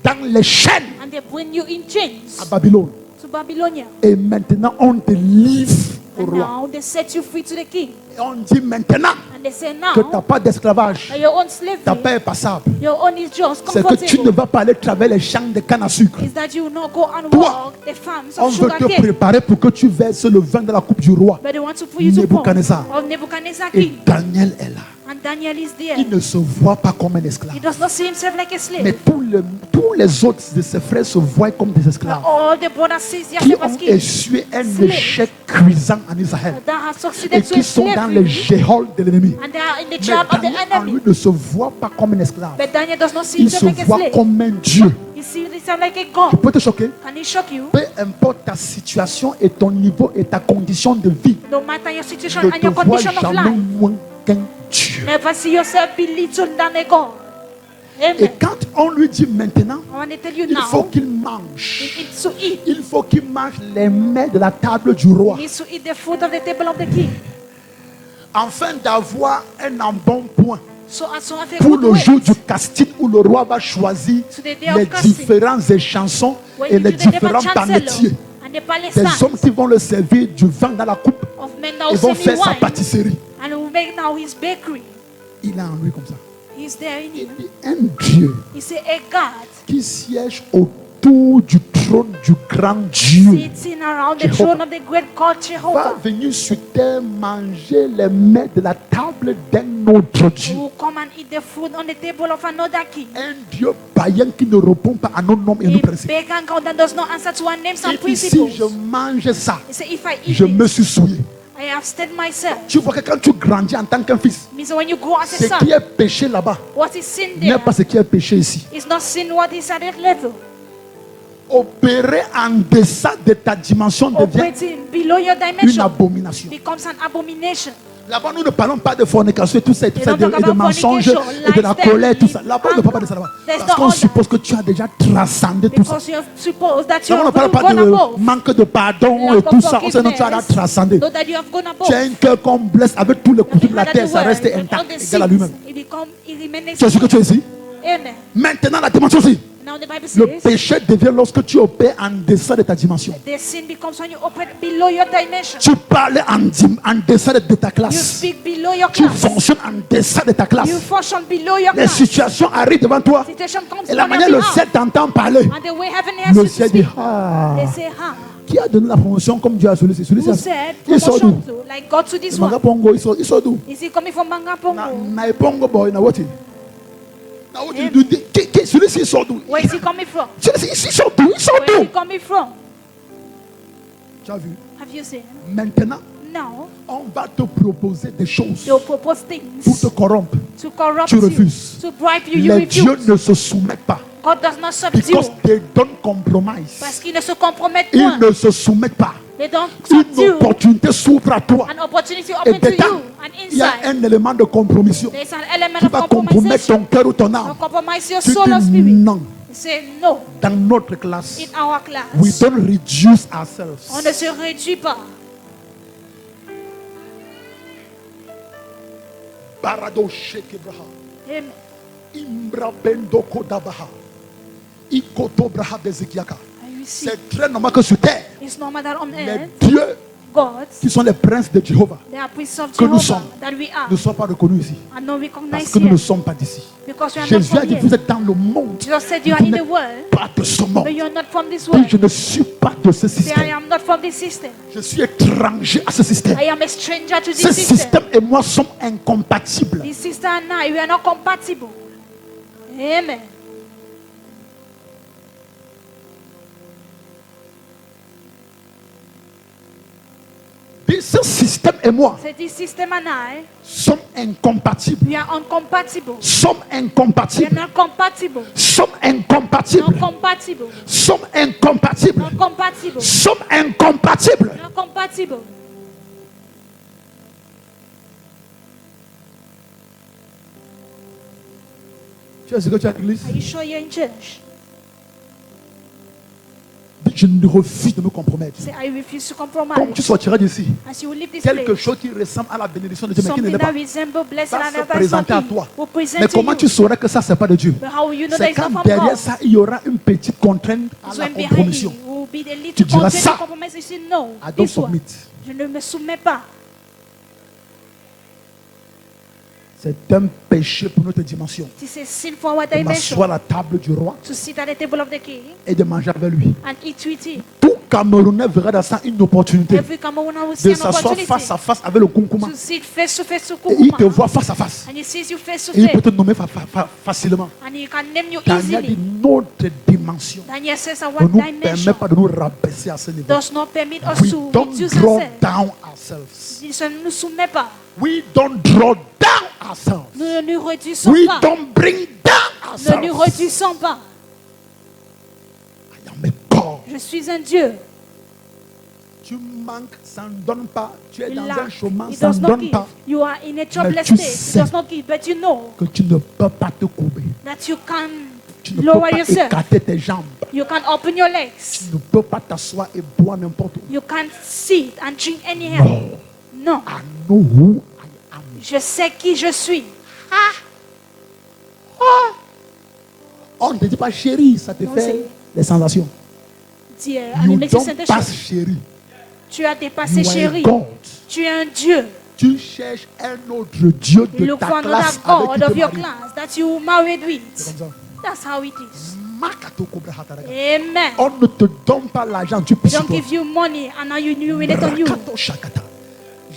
dans les chaînes And they bring you in à chains Babylone. to Babylonia. Et maintenant, on te livre au And roi. now they set you free to the king. Et on dit maintenant And they say que tu n'as now, pas d'esclavage. your own Ta slavery, paix est passable. your own is just C'est que tu ne comfortable. vas pas aller travailler les champs de canne à sucre. Is that you will not go and Toi, walk the farms On of veut sugar te cane. préparer pour que tu verses le vin de la coupe du roi. But they want to put you to pour Nebuchadnezzar. of Nebuchadnezzar Et king. Daniel est là. And Daniel is there. Il ne se voit pas comme un esclave. He does not see himself like a slave. Mais tous les autres de ses frères se voient comme des But esclaves all the brothers see qui themselves as ont kings essuyé un échec cuisant en Israël that have et succeeded to qui sont dans les slavery. géoles de l'ennemi. And they are in the Mais trap of the Daniel en enemy. lui ne se voit pas comme un esclave. But Daniel does not see Il himself se like a voit slave. comme un Dieu. He sees himself like a Je God. peux te choquer. Can he shock you? Peu importe ta situation et ton niveau et ta condition de vie, No matter your situation ne and te your vois condition of jamais life, moins qu'un Dieu. never see yourself be little than a God. Et Amen. quand on lui dit maintenant, I want to tell you il faut now, qu'il he mange. needs to eat. Il faut qu'il mange les mets de la table du roi. He needs to eat the fruit of the table of the king. Afin d'avoir un embonpoint So as to have a pour good le jour weight. du casting où le roi va choisir To the day of les casting. différentes échansons When et you les do the devil différents chancellor panetiers. and the Des Palestinians hommes qui vont le servir du vin dans la coupe of men et now vont send faire me sa wine pâtisserie. and will make now his bakery. Il est en lui comme ça. He's there in him. Il est un Dieu He's a God qui siège autour du trône du grand Dieu. sitting around the Jehovah. throne of the great God Va Jehovah. venir sur terre manger les mets de la table d'un autre Dieu. Who will come and eat the food on the table of another king. Un Dieu païen qui ne répond pas à nos noms et à nos A principes. pagan God that does not answer to our names and Et si principles. je mange ça, He said, if I eat je me it, suis souillé. I have stained myself. Tu vois que quand tu grandis en tant qu'un fils, Means when you grow as a ce son, qui est péché là-bas what is sin n'est there pas ce qui est péché ici. is not sin what is at that level. Opérer en deçà de ta dimension devient Operating below your une dimension abomination. becomes an abomination. Là-bas, nous ne parlons pas de fornication et tout ça, et They don't talk de about mensonges fornication, et de la lifestyle, colère, tout ça. Là-bas, on ne parle pas de ça là-bas. There's Parce no qu'on order. suppose que tu as déjà transcendé tout ça. Because you suppose that you Là-bas, on ne have parle pas gone de above. manque de pardon et Lack tout of ça. On sait que tu as déjà transcendé. Know that you have gone above. Tu as un cœur qu'on blesse avec tous les couteaux de la That terre, the ça world, reste with all intact, the égal à sins, lui-même. it remains Tu es sûr que tu es ici? Amen. Maintenant, la dimension aussi. Now the Bible Le says péché devient lorsque tu opères en deçà de ta dimension. the sin becomes when you operate below your dimension. Tu parles en deçà de ta You classe. speak below your Tu class. fonctionnes en deçà de ta You classe. function below your Les class. situations arrivent devant toi. Situation comes Et la on manière your le behalf. ciel t'entend parler. And the way heaven has Le you to ciel dit, speak. ah, They say, qui a donné la promotion comme Dieu a celui-ci? who Celui-ci, said il sort d'où? promotion to, like God to this Manga one? Pongo, il sort d'où? Is he coming from Manga Na Pongo? Pongo boy, na woti. Na woti, celui-ci il sort d'où? Where is he coming from? Celui-ci il sort d'où? Il sort Where is d'où? he coming from? Tu as vu? Have you seen? Maintenant, Now, on va te proposer des choses they'll propose pour things te corrompre. to corrupt Tu you, refuses. to bribe you, you Les dieux refuse. ne se soumettent pas. God does not subdue Because they don't compromise. parce qu'ils ne se compromettent Ils point. ne se soumettent pas. They don't Une subdue. opportunité s'ouvre à toi. An opportunity Et open to dedans, you. And il y a inside, un élément de compromission there's an element qui of va compromettre compromisation. ton cœur ou ton Or âme. compromise your Tu soul or dis spirit. non. You say no Dans notre classe, in our class. we don't reduce On ourselves. ne se réduit pas. Barado shekebraha. Amen. Imbra bendo kodabaha. Ikoto braha bezikiaka. And you see, C'est très normal que sur terre, it's normal that on les earth, dieux gods, qui sont les princes de Jéhovah they are priests of que nous Jehovah, sommes, that we are, ne sont pas reconnus ici. are not Parce recognized que nous ne here. sommes pas d'ici. Because we are not Jésus a from dit, here. vous êtes dans le monde. Jesus said you are Vous in the n'êtes world, pas de ce monde. but you are not from this Puis world. je ne suis pas de ce Say, I système. am not from this system. Je suis étranger à ce système. I am a stranger to Ce this system. système et moi sommes incompatibles. This sister and I, we are not compatible. Amen. Puis ce système et moi Say, this system and I, sommes incompatibles. we are incompatible. Sommes We are incompatibles. not compatible. Sommes Not incompatibles. compatible. Sommes incompatibles. Not compatible. Sommes incompatibles. Not compatible. Tu es ce que tu as à l'église? Are you sure you're in church? je ne refuse de me compromettre. Say, I refuse to Comme compromise. tu sortiras d'ici, As you leave this quelque place, chose qui ressemble à la bénédiction de Dieu, mais qui ne something l'est that pas, resembles blessing va and se that is not présenter à Him toi. will present Mais to comment you. tu saurais que ça, c'est pas de Dieu? But how will you know that C'est it's not quand from derrière God? ça, il y aura une petite contrainte à It's la when behind compromission. you will be the Tu little diras content ça. compromise. You say no. I don't This one. submit. Je ne me soumets pas. C'est un péché pour notre dimension. This is sin for our De m'asseoir dimension. à la table du roi To sit at the table of the king et de manger avec lui. and eat with him. Tout Camerounais verra dans ça une opportunité Every Cameroonian will see de an s'asseoir opportunity face à face avec le Konkuma. to sit face to face to Et il te Kukuma. voit face à face. And he sees you face to Et il peut face. te nommer facilement. And he can name you Daniel dit easily. notre dimension Daniel says ne our nous permet dimension pas de nous rabaisser à ce niveau. does not permit us We to don't reduce draw ourselves. down ourselves. Il ne nous soumet pas. We don't draw down ourselves. Nous ne nous réduisons We pas. don't bring down Ne nous ourselves. réduisons pas. I am a God. Je suis un Dieu. Tu manques, ça ne donne pas. Tu es Il dans lack. un chômage, It ça does ne not donne give. pas. You are in a jobless tu state. It sais. does not give. But you know Que tu ne peux pas te courber. that you can Tu ne peux lower pas yourself. écarter tes jambes. You can open your Tu legs. ne peux pas t'asseoir et boire n'importe où. You can sit and drink anyhow. No. Non. I know who I am. Je sais qui je suis. On ne te dit pas chérie, ça te Non, fait c'est- des sensations. Dieu, You it makes you don't sensation. pass chérie. Tu as dépassé You are a chéri. God. Tu es un Dieu. Tu cherches un autre Dieu You de look ta for another classe avec God qui of tu your maries. class that you married C'est with. comme ça. That's how it is. Makato Kobra Hataraga. Amen. On ne te donne pas l'argent, tu pisses Don't toi. give you money and now you urinate on you. Rakato Shakata.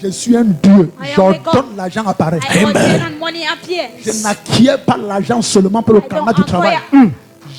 Je suis un Dieu. I am a J'ordonne l'argent apparaît. I ordain and money appears. Je n'acquiers pas l'argent seulement pour le I karma don't du travail. acquire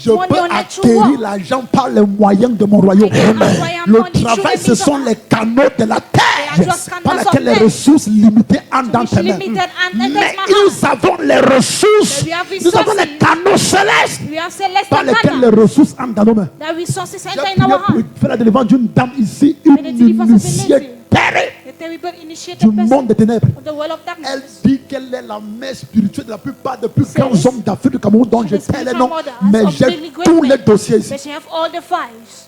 Je money peux on a acquérir true l'argent par les moyens de mon royaume. I can acquire Le money travail, through ce the sont means les canaux de la They are terre just par canals of lesquels les men. ressources limitées entrent dans which tes mains. limited and Mais enters my nous avons les ressources. We have Nous avons les resources. canaux célestes We have celestial par lesquels les canals. ressources entrent dans nos mains. The resources J'ai enter in prié our pour hand. faire la délivrance d'une dame ici, the une deliverance of a initiée lady. terrée The terrible initiated du person monde des ténèbres. of the world of Elle darkness. dit qu'elle est la mère spirituelle de la plupart des plus Says, grands hommes d'Afrique du Cameroun dont she's je the tais les spiritual noms, mother mais of j'ai really great tous men. les dossiers ici. But she have all the files.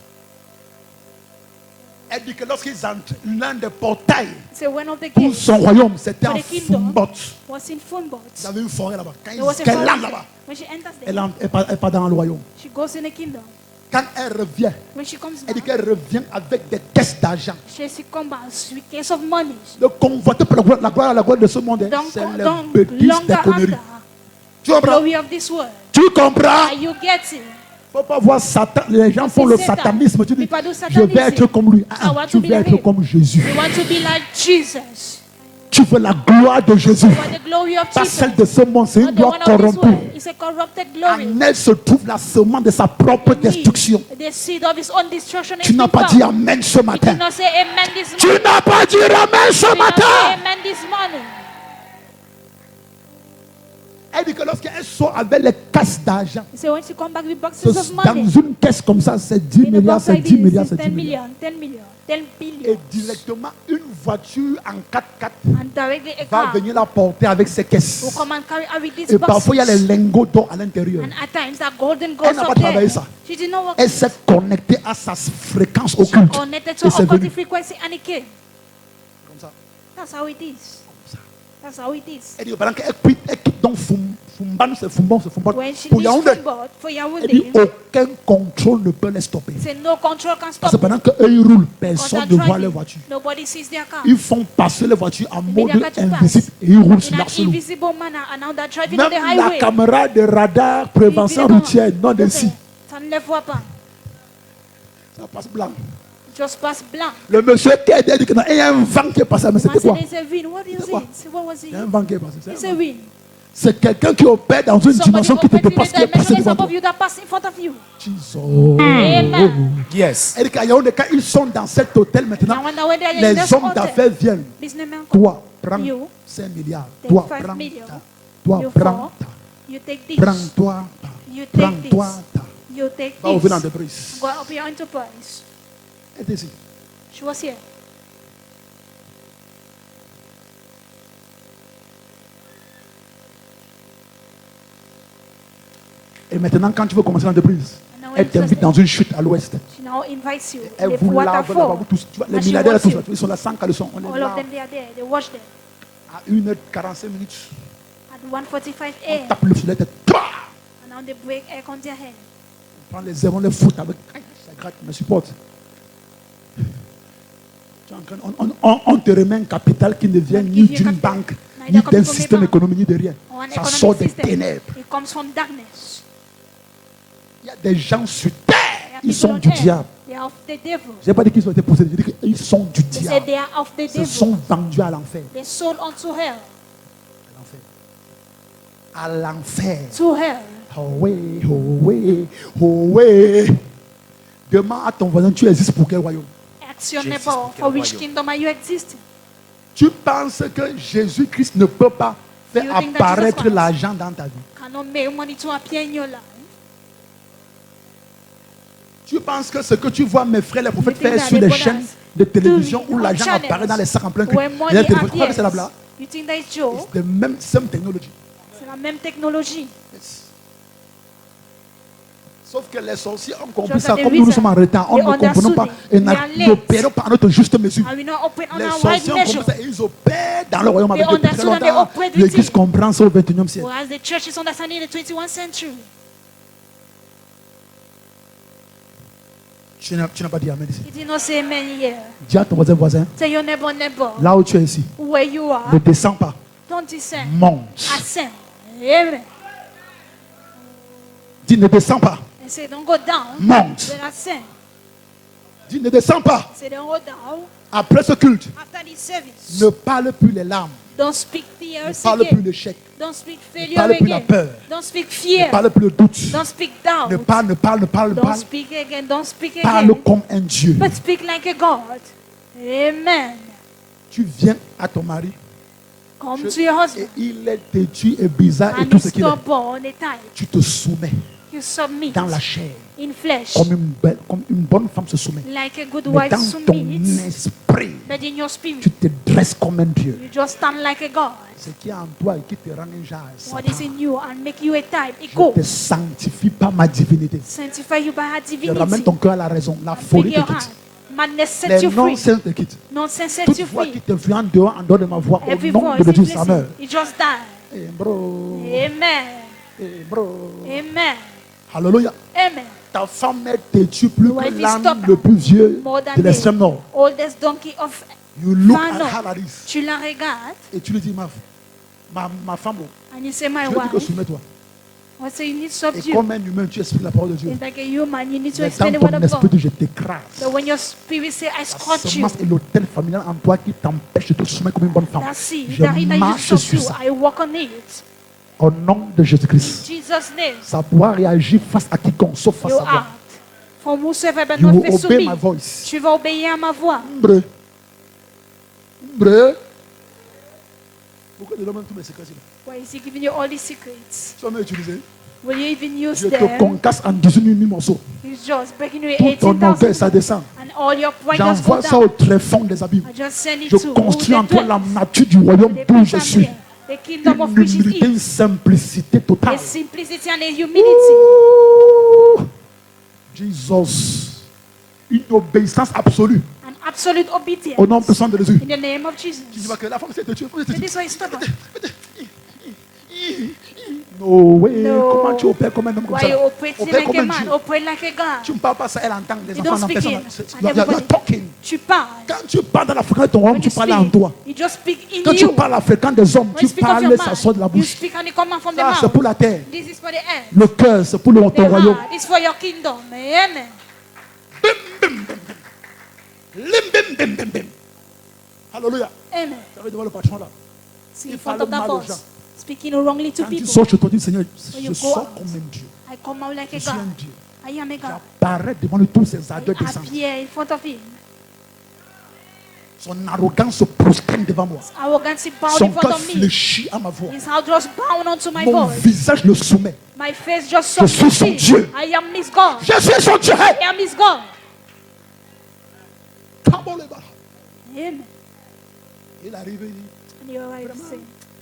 Elle dit que lorsqu'ils entrent, l'un des portails So one of the pour gates son royaume, c'était for en the kingdom Fumbot. was in Funbot. Il y avait une forêt là-bas. Quand There was a elle forest entre là-bas, when she enters elle there. elle part dans le royaume. She goes in the kingdom. Quand elle revient, When she comes elle dit back, qu'elle revient avec des caisses d'argent. she comes back with case of money. Le convoité pour la gloire de ce monde, hein, c'est les Don't bêtises des longer conneries. after Tu comprends? glory of this world. Tu comprends? Are you getting? Faut pas voir Satan. Les gens font le Satan. satanisme. Tu dis, People do je satanism. vais être comme lui. I want Tu to be veux like être him. comme Jésus. You want to be like Jesus. Tu veux la gloire de Jésus. You want the glory of Pas Jesus. celle de ce monde. C'est Not une the gloire one of this corrompue. world. It's a corrupted glory. En elle se trouve la semence de sa propre In me, destruction. the seed of his own destruction is Tu n'as pas dit Amen ce You matin. did not say amen this Tu morning. n'as pas dit Amen ce You did not say matin. amen this morning. Elle dit que lorsqu'elle sort avec les caisses d'argent, So when she come back with boxes c'est of dans money, une caisse comme ça, c'est 10 in a milliards, box c'est like 10 this, milliards, it's c'est 10 10 milliards. million, 10 million, 10 Et billion. directement, une voiture en 4x4 And directly a va car venir la porter avec ses will caisses. come and carry her with these Et parfois, il y a les boxes. lingots d'or à l'intérieur. And at times that golden Elle goes n'a pas up there. travaillé ça. She did not work. Elle s'est connectée à sa fréquence occulte. Connected Et to c'est occultic venu. frequency and it came. Comme ça. That's how it is. Comme ça. That's how it is. Elle dit, pendant qu'elle quitte donc Fumban, c'est Fumbon. When she Pour leaves Yaoundé, Funbot for elle dit, Yaoundé, aucun contrôle ne peut les stopper. say no control can Parce que stop. pendant qu'eux ils roulent, Because personne they're ne voit les driving. voitures. Nobody sees their car. Ils font passer les voitures en mode Media catch invisible pass. et ils roulent sur In an leur selou. invisible manner, and now they're driving on Même the la highway. caméra de radar prévention routière, non d'ici, Ça ne les voit pas. ça passe blanc. Just pass blanc. Le monsieur qui a dit qu'il y a un vent qui est passé, mais Man c'était said quoi? there's a wind. What is C'était quoi? it? Say, what was it? Il y a un vent qui est passé. It's a wind. C'est quelqu'un qui opère dans une Somebody dimension qui te operating dépasse, in qui est a passé dimension devant above toi. you that pass in front of you. Jesus. Amen. Yes. Et quand ils sont dans cet hôtel maintenant, Now when they're in les this hommes hotel, d'affaires viennent. businessmen come. Toi, prends You 5 milliards. take Toi, 5 prends million. ta. Toi, You prends four. ta. You take this. Prends-toi ta. You take Prends-toi this. ta. You take Va ouvrir this. l'entreprise. Go up your enterprise. Elle est ici. She was here. Et maintenant, quand tu veux commencer l'entreprise, And now Elle t'invite dans une chute à l'ouest. She now invites you. Elle The vous lave là-bas, waterfall. vous tous. Tu vois, les And she milliardaires wants tous, you. ils sont là sans caleçon. On est All là of them, they are there. They wash them. à 1h45 minutes. At 1:45 On a.m. tape le filet, toi! And now they break egg on their head. On prend les airs, on les fout avec. Aïe, ça gratte, me supporte. Tu es en train- On te remet un capital qui ne vient ni give you d'une capital. banque, Neither ni comes d'un from a système bank. économique, ni de rien. Or an Ça economic sort des system. ténèbres. It comes from darkness. Il y a des gens sur terre, There are ils people sont on du earth. diable. They are of the devil. Je n'ai pas dit qu'ils ont été possédés, j'ai dit qu'ils sont du They said diable. they are of the Ils se devil. sont vendus à l'enfer. They sold unto hell. À l'enfer. To hell. Oh oui, oh oui, oh oui. Demande à ton voisin, tu existes pour quel royaume? Ask your Jesus, neighbor, quel for which royaume. kingdom are you existing? Tu penses que Jésus-Christ ne peut pas faire You think that Jesus apparaître Christ l'argent dans ta vie? cannot make money to appear in your life. Tu penses que ce que tu vois mes frères les prophètes You think faire that sur the les brothers chaînes de télévision do où on l'argent channels apparaît dans les sacs en plein cul? Where Tu money crois que c'est la appears, blague? you think that it's Joe? C'est la même same technology. C'est la même technologie. Yes. Sauf que les sorciers ont compris Just ça. that Comme the nous reason sommes en retard, on they ne comprenons pas understood et it. We are late. n'opérons pas à notre juste mesure. And we not operate on Les our right sorciers ont compris measure. ça et ils opèrent dans le royaume They avec depuis très understood and they longtemps. operate with L'église it. comprend ça au 21e siècle. Whereas the church is understanding the 21st century. Tu n'as pas dit amen ici. You did not say amen here. Dis à ton voisin, Tell your neighbor, là où tu es ici, where you are, ne descends pas, don't descend. monte. Ascend. Amen. Dis ne descends pas, And say, don't go down. monte. But ascend. Dis ne descends pas. Say, don't go down. Après ce culte, After this service, ne parle plus les larmes, don't speak ne tears parle plus again. l'échec, Don't speak failure parle plus la again. peur. Don't speak ne fear. parle plus le doute. Don't speak doubt. Ne parle, Don't speak again. Don't speak Parle again. comme un Dieu. But speak like a God. Amen. Tu viens à ton mari Come to your et husband. il est têtu et bizarre et And tout he's ce qu'il est. stubborn, and tight. Tu te soumets You submit dans la chair in flesh. comme une bonne femme se soumet. Like a good Mais wife dans ton submits. esprit, But in your spirit, tu te dresses comme un Dieu. you just stand like a God. Ce qui est en toi et qui te rend un genre. What is in you and make you a type. Je Equal. te sanctifie par ma divinité. Sanctify you by her Je ramène divinity. ton cœur à la raison. La Bring folie te your quitte. heart. Madness sets Les you free. non-sens te quittent. Nonsense sets Toute you voix free. qui te vient en dehors de ma voix, au Every nom voice de is Dieu, ça blessing. meurt. It just died. Eh, bro. Amen. Eh, bro. Amen. Alléluia. Amen. Ta femme est têtue plus Your que wife is l'âne stubborn. le plus vieux More than de l'extrême nord. the oldest donkey of You look Fano. at her like this. Tu la regardes Et tu lui dis, ma femme, oh, and you say, my je veux dire que wife. soumets-toi. I say, you need to Et subdue. comme un humain, tu expliques la parole de Dieu. It's like a human, you need to Mais explain the dans word ton of esprit, God. je t'écrase. But when your spirit say, I La scorch you, semence et l'autel familial en toi qui t'empêche de te soumettre comme une bonne femme. that's it. Je That in you marche sur subdue, ça. I walk on it. Au nom de Jésus-Christ. Jesus' name, Ça pourra réagir face à quiconque, sauf face you à moi. act. From whosoever but You not will face to obey me. my voice. Tu vas obéir à ma voix. Mbre. Mbre. Pourquoi tu donnes tous mes secrets là? Why is he giving you all these secrets? Tu vas m'utiliser. Will you even use Je te them? concasse en 18 000 morceaux. He's just breaking you Tout ton orgueil, ça 18,000 descend. and all your pride just go J'envoie ça au down. tréfonds des abîmes. I just send it Je to construis en the toi la depths, nature du royaume the d'où je place suis. I'm here, the kingdom of Une which is humilité, une it. simplicité totale. A simplicity and a humility. Ouh. Jesus. Une obéissance absolue. An absolute obedience. Au nom puissant de Jésus. In the name of Tu Jesus. dis que la femme, c'est te tuer. And this way is stubborn. No way. No. Comment tu opères comme un homme comme Why ça? you operating Opère like comme a un man, Dieu. operate like a God. Tu ne parles pas ça, elle entend. Les You enfants don't n'entendent speak pas. in. You are talking. Tu parles. Quand tu parles dans la fréquence de ton homme, When tu you parles en speak, toi. you just speak in Quand tu you. parles à la fréquence des hommes, When tu you speak of parles, your ça man, sort de la you bouche. speak and it comes from the Ça, c'est mouth. pour la terre. This is for the earth. Le cœur, c'est pour ton The royaume. heart is for your kingdom. Amen. Lim, bim, bim, bim, bim. Alléluia. Amen. Tu vas devant le patron là. See Il in front parle of that mal aux boss. gens. Speaking wrongly to Quand tu people. sors chez toi, tu dis Seigneur, When je you go sors out, comme un Dieu. I come out like a Je suis un God. Dieu. I am a God. J'apparais devant lui tous ses I ardeurs descendent. appear in front of him. Son arrogance se prosterne devant moi. Arrogance bowed Son in front cœur of me. fléchit à ma voix. His heart just bound onto my Mon voice. visage le soumet. My face just Je suis son submits. Dieu. I am His God. Je suis son Dieu. I am His God. Amen. Il arrive et dit, And your wife say,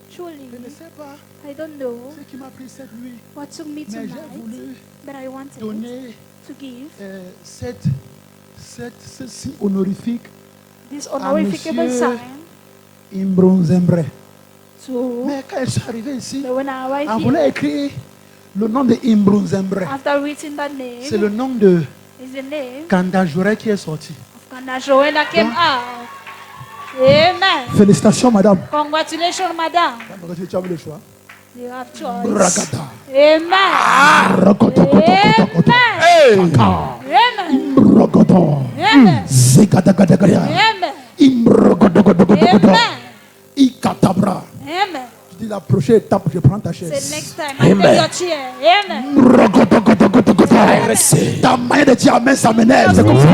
surely, je ne sais pas I don't know ce qui m'a pris cette nuit, what took me mais j'ai tonight, voulu but I wanted donner to give ceci honorifique this à honorificable Monsieur sign Imbronzembre. to Mais quand je suis arrivé ici, the when I on arrived voulait here. écrire le nom de Imbronzembre. After reading that C'est name, le nom de is the name Kanda Joret qui est sorti. of Kanda Joel that came out. Amen. Félicitations, madame. Congratulations, madam. Tu as vu le choix. You have choice. Ragada. Amen. Rokotokotokotokoto. Hey. Amen. Imrogodo. Amen. Zigadagadagadaya. Amen. Imrogodogodogodogodo. Amen. Ikatabra. Amen. Tu dis la prochaine étape, je prends ta Say chaise. next time I take your chair. Amen. Rogodogodogodogodo. Ta manière de dire amen, ça m'énerve. C'est comme si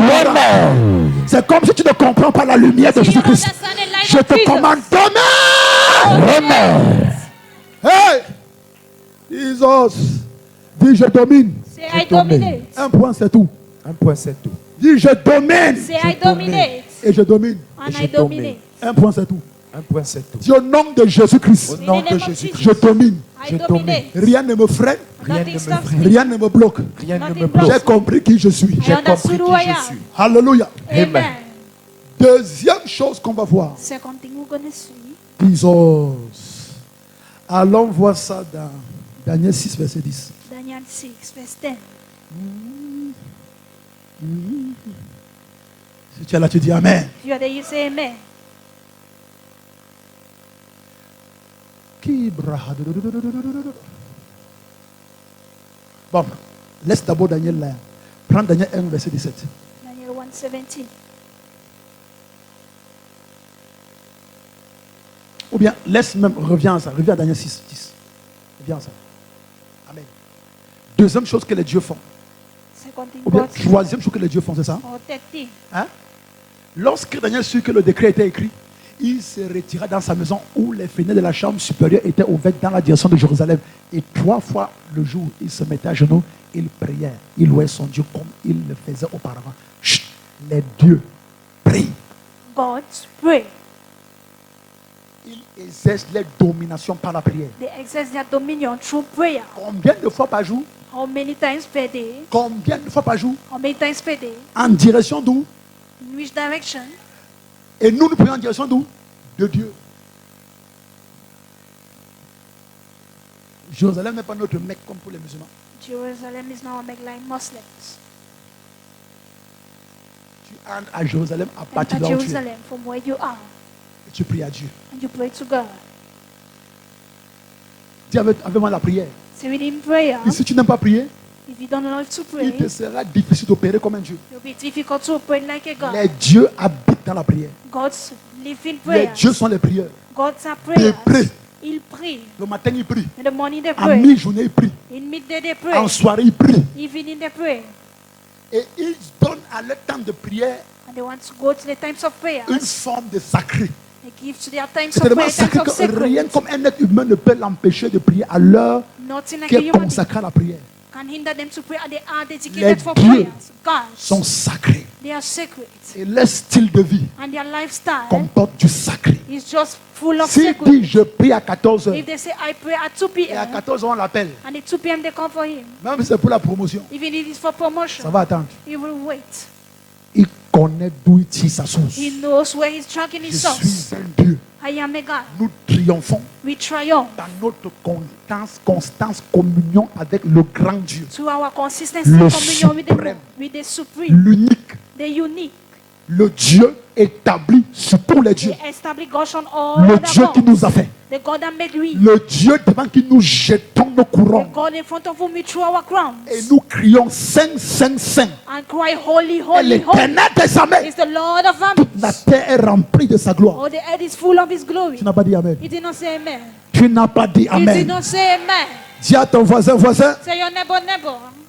c'est comme si tu ne comprends pas la lumière de You Jésus-Christ. understand the light Je of te Jesus. commande demain. Amen. Hey! Jesus. Dis je domine. Say I dominate. Un point c'est tout. Un point, c'est tout. Dis je domine. Say I dominate. Et je domine. And Je I dominate. Un point c'est tout. Un point, c'est tout. Dis au nom de Jésus-Christ. Au nom In the de name of Jésus-Christ, Je domine. I Je dominate. Rien ne me freine. rien ne Nothing me stops freine, me. Rien ne me bloque. rien ne me Nothing bloque. J'ai compris qui je suis. I J'ai compris understood qui who I je am. suis. Alléluia. Amen. Deuxième chose qu'on va voir. Second thing we're going to see. Jesus. Allons voir ça dans Daniel 6, verset 10. Daniel 6, verse 10. Si tu es là, tu dis Amen. If you are there, you say amen. Bon, laisse d'abord Daniel là. Prends Daniel 1, verset 17. Daniel 1:17. Ou bien, laisse même, reviens à ça. Reviens à Daniel 6, 10. Reviens à ça. Amen. Deuxième chose que les dieux font. Second thing Ou bien, God troisième chose que les dieux font, c'est ça? or third thing. Hein? Lorsque Daniel sut que le décret était écrit, il se retira dans sa maison où les fenêtres de la chambre supérieure étaient ouvertes dans la direction de Jérusalem. Et 3 fois le jour, il se mettait à genoux, il priait, il louait son Dieu comme il le faisait auparavant. Chut, les dieux prient. God pray. Ils exercent leur domination par la prière. They exercise their dominion through prayer. Combien de fois par jour? How many times per day? Combien de fois par jour? How many times per day? En direction d'où? In which direction? Et nous prions en direction d'où? De Dieu. Jérusalem n'est pas notre Mecque comme pour les musulmans. Jerusalem is now like Muslims. Tu entres à Jérusalem à partir Enter de là où tu es. Jerusalem from where you are. Et tu pries à Dieu. And you pray to God. Dis avec moi la prière. So within prayer, Et si tu n'aimes pas prier, if you don't love to il te pray, sera difficile d'opérer comme un Dieu. it will be difficult to pray like a God. Les dieux habitent dans la prière. God's live in Les prayer. dieux sont les prières. God's are Des prayers. prêts. Il prie. Le matin, il prie. In the morning they À pray. mi-journée, il prie. In midday they En pray. soirée, il prie. Evening they pray. Et ils donnent à leur temps de prière And they want to go to the times of prayer. une forme de sacré. They give to their times C'est of tellement prayer, times sacré of que rien sacred. comme un être humain ne peut l'empêcher de prier à l'heure Nothing like qui a est human being consacrée à la prière. can hinder them to pray. And they are Les dedicated for dieux prayers. God, sont sacrés. they are sacred. Et leur style de vie And their lifestyle comporte du sacré. is just full of S'il dit sacred. je prie à 14 heures If they say I pray at 2 et à p.m. 14 heures on l'appelle, and at 2 p.m. they come for him, même si c'est pour la promotion, even if it's for promotion, ça va attendre. he will wait. Il connaît d'où il tire sa source. He knows where he's tracking Je his source. suis un Dieu. I am a God. Nous triomphons We triumph dans notre constance communion avec le grand Dieu, to our consistency Le communion suprême. with the supreme, l'unique, the unique. le Dieu établi sur tous les dieux, The established God on all le other Dieu qui nous gods. a fait, The God that made we. le Dieu devant qui nous jetons nos The couronnes God in front of whom we throw our crowns. et nous crions Saint, Saint, Saint. And cry, holy, Et holy, holy l'Éternel des armées, is the Lord of toute la armies. terre est remplie de sa gloire. Oh, the earth is full of his glory. Tu n'as pas dit Amen. He did not say amen. Tu n'as pas dit He did Amen. not say amen. Dis à ton voisin, voisin, Say your neighbor,